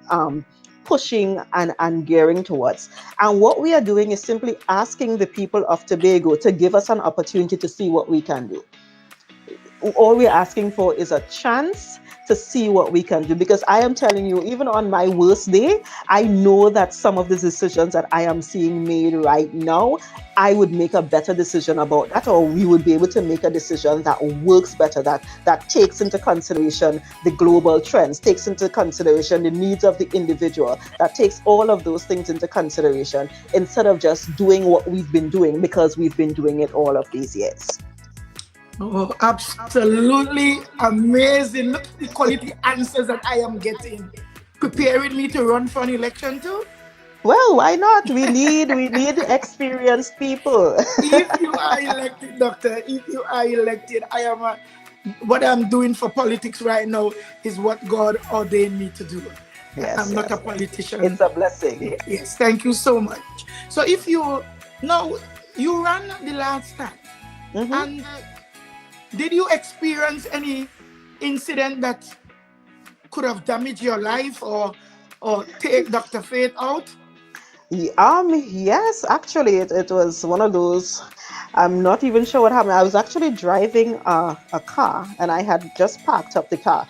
pushing and gearing towards. And what we are doing is simply asking the people of Tobago to give us an opportunity to see what we can do. All we're asking for is a chance to see what we can do, because I am telling you, even on my worst day, I know that some of the decisions that I am seeing made right now, I would make a better decision about that, or we would be able to make a decision that works better, that takes into consideration the global trends, takes into consideration the needs of the individual, that takes all of those things into consideration, instead of just doing what we've been doing because we've been doing it all of these years. Oh, absolutely amazing. Look at the quality answers that I am getting. Preparing me to run for an election too? Well, why not? We need experienced people. If you are elected, doctor, if you are elected, what I'm doing for politics right now is what God ordained me to do. Yes, I'm not a politician. It's a blessing. Yes, thank you so much. So if you ran the last time, and did you experience any incident that could have damaged your life or take Dr. Faith out? Yes, actually, it was one of those. I'm not even sure what happened. I was actually driving a car, and I had just parked up the car.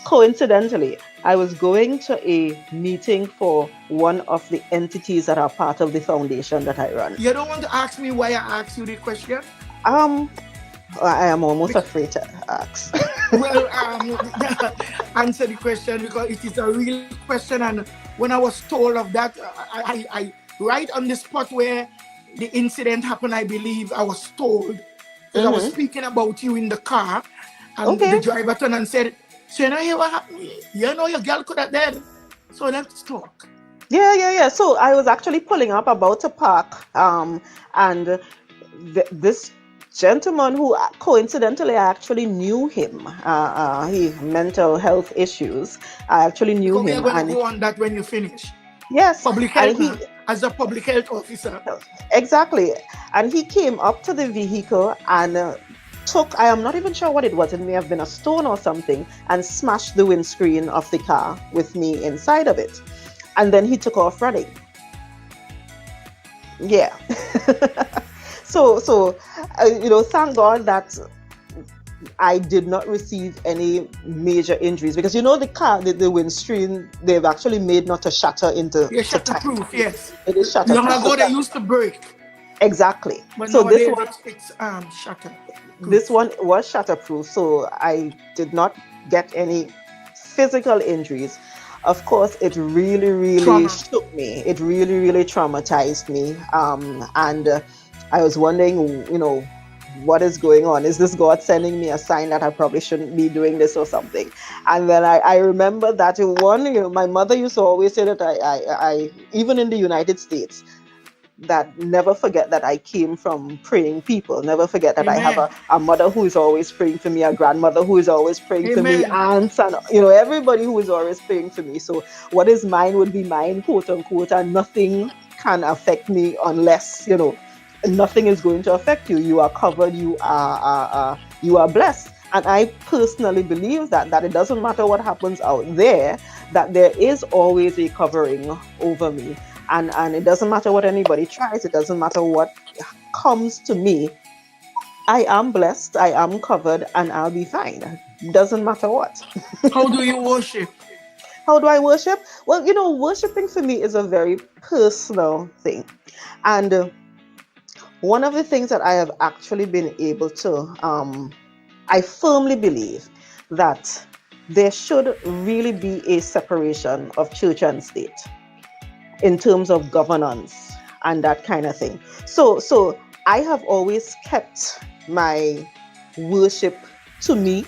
Coincidentally, I was going to a meeting for one of the entities that are part of the foundation that I run. You don't want to ask me why I asked you the question? I am almost afraid to ask. Well, answer the question, because it is a real question. And when I was told of that, I right on the spot where the incident happened, I believe I was told, because I was speaking about you in the car, and the driver turned and said, so you know hear what happened? You know your girl could have died. So let's talk. Yeah. So I was actually pulling up, about to park, and this gentleman, who coincidentally I actually knew him, he mental health issues. I actually knew him. We're going to go on that when you finish. Yes, public health, as a public health officer. Exactly, and he came up to the vehicle and took, I am not even sure what it was, it may have been a stone or something, and smashed the windscreen of the car with me inside of it, and then he took off running. Yeah. Thank God that I did not receive any major injuries, because the car, the windscreen, they've actually made not to shatter into Yeah, to time. shatterproof, yes. It is Long shatterproof. So ago they used to break, exactly. but So nowadays it's shatterproof. this one was shatterproof. So I did not get any physical injuries. Of course, it really, really Trauma. shook me. It really, really traumatized me. And I was wondering, what is going on? Is this God sending me a sign that I probably shouldn't be doing this or something? And then I remember that one, my mother used to always say that I even in the United States, that never forget that I came from praying people. Never forget that I have Amen. a mother who is always praying for me, a grandmother who is always praying for me, Amen. aunts, and everybody who is always praying for me. So what is mine would be mine, quote unquote, and nothing can affect me unless nothing is going to affect you. You are covered. You are blessed. And I personally believe that it doesn't matter what happens out there, that there is always a covering over me. And it doesn't matter what anybody tries, it doesn't matter what comes to me. I am blessed, I am covered, and I'll be fine. Doesn't matter what. How do you worship? How do I worship? Well, worshiping for me is a very personal thing. And one of the things that I have actually been able to, I firmly believe that there should really be a separation of church and state in terms of governance and that kind of thing. So I have always kept my worship to me.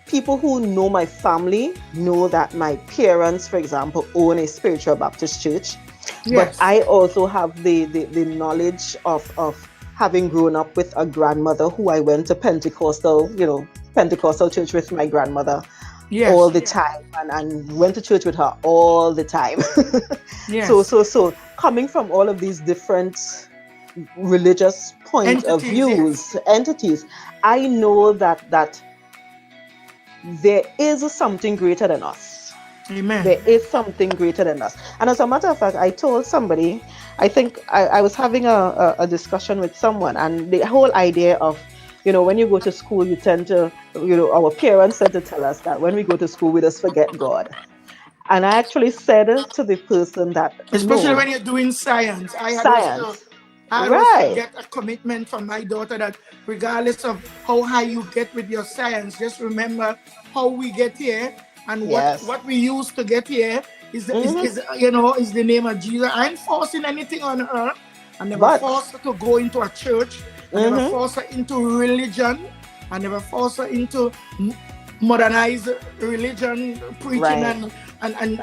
People who know my family know that my parents, for example, own a spiritual Baptist church. Yes. But I also have the knowledge of having grown up with a grandmother who I went to Pentecostal church with my grandmother. Yes. All the time, and went to church with her all the time. Yes. So coming from all of these different religious point of views, entities, I know that there is something greater than us. Amen. There is something greater than us. And as a matter of fact, I told somebody, I think I was having a discussion with someone, and the whole idea of, when you go to school, you tend to, our parents tend to tell us that when we go to school, we just forget God. And I actually said to the person that, especially no, when you're doing science, I science, always right? get a commitment from my daughter that regardless of how high you get with your science, just remember how we get here, and Yes. what we used to get here is the name of Jesus. I ain't forcing anything on her. I never forced her to go into a church. I never forced her into religion. I never forced her into modernized religion, preaching and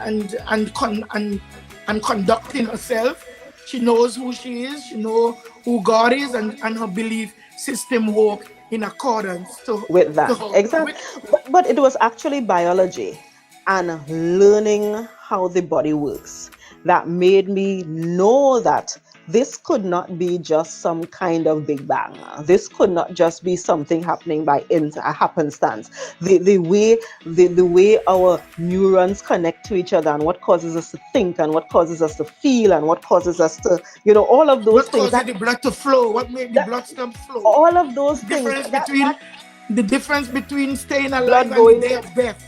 conducting herself. She knows who she is. She knows who God is, and her belief system work in accordance with that. Exactly. But it was actually biology and learning how the body works that made me know that this could not be just some kind of big bang. This could not just be something happening by happenstance. The way our neurons connect to each other, and what causes us to think, and what causes us to feel, and what causes us to, all of those things. What causes the blood to flow? What made the blood stop flow? All of those things. The difference between staying alive and the day of death.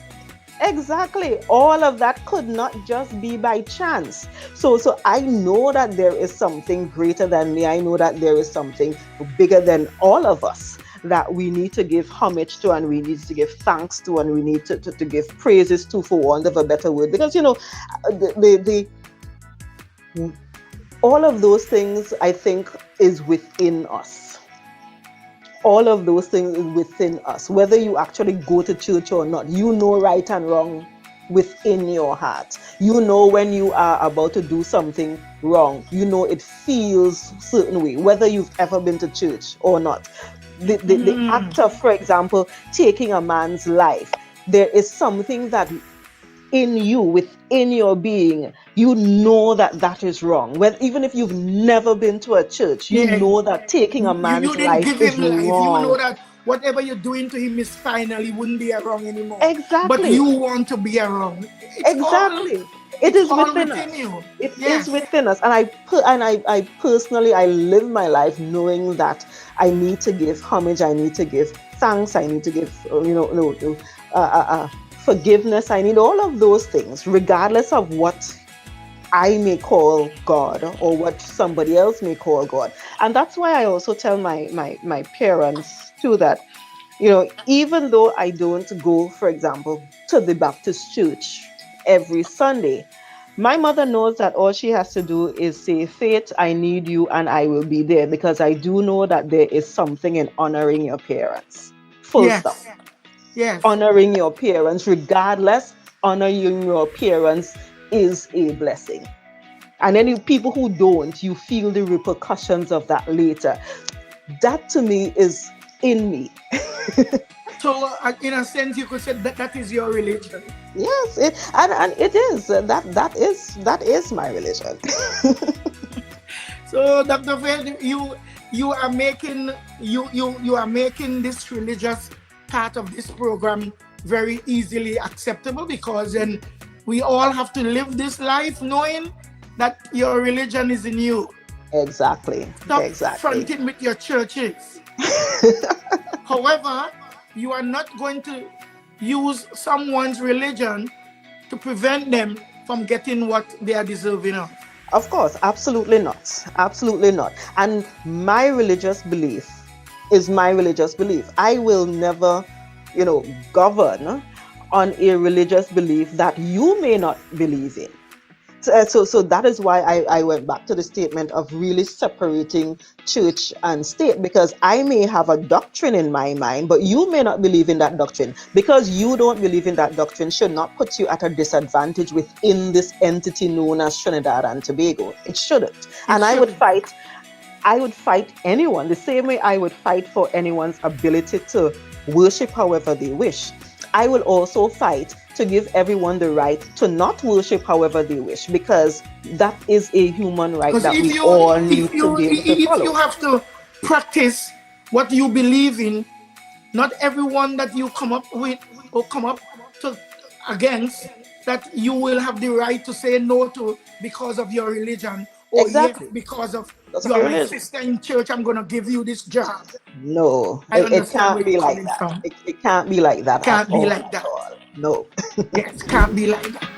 Exactly. All of that could not just be by chance. So I know that there is something greater than me. I know that there is something bigger than all of us that we need to give homage to, and we need to give thanks to, and we need to give praises to, for want of a better word. Because, all of those things, I think, is within us. All of those things is within us. Whether you actually go to church or not, you know right and wrong within your heart. You know when you are about to do something wrong. You know it feels a certain way, whether you've ever been to church or not. The act of, for example, taking a man's life, there is something that in you, within your being, you know that is wrong. Even if you've never been to a church, you know that taking a man's life is wrong. You know that whatever you're doing to him is final. He wouldn't be wrong anymore. Exactly. But you want to be wrong. Exactly. It It's is all within within us. you. It is Yes. within us, and I personally, I live my life knowing that I need to give homage, I need to give thanks, I need to give, forgiveness. I need all of those things, regardless of what I may call God or what somebody else may call God. And that's why I also tell my parents too that, even though I don't go, for example, to the Baptist church every Sunday, my mother knows that all she has to do is say, Faith, I need you, and I will be there, because I do know that there is something in honoring your parents. Full stop. Yes. Yes. Honoring your parents, regardless, honoring your parents is a blessing. And any people who don't, you feel the repercussions of that later. That to me is in me. So, in a sense, you could say that that is your religion. Yes, and it is that is my religion. So, Dr. Faith, you are making you are making this religious part of this program very easily acceptable, because then we all have to live this life knowing that your religion is in you. Exactly, Stop exactly. fronting with your churches. However, you are not going to use someone's religion to prevent them from getting what they are deserving of. Of course, absolutely not. Absolutely not. And my religious belief is my religious belief. I will never, govern on a religious belief that you may not believe in. So that is why I went back to the statement of really separating church and state, because I may have a doctrine in my mind, but you may not believe in that doctrine. Because you don't believe in that doctrine should not put you at a disadvantage within this entity known as Trinidad and Tobago. It shouldn't. It And should. I would fight anyone the same way I would fight for anyone's ability to worship however they wish. I will also fight to give everyone the right to not worship however they wish, because that is a human right Because that we all need to be able to if you follow. have to practice what you believe in, not everyone that you come up with or come up to against, that you will have the right to say no to because of your religion, or yes Exactly. because of That's you of are your my religion. sister in church, I'm gonna give you this job. No, I it understand can't where you're be like coming that. from. It can't be like that at Can't be all, like at that. all. No. Yes, can't be like that.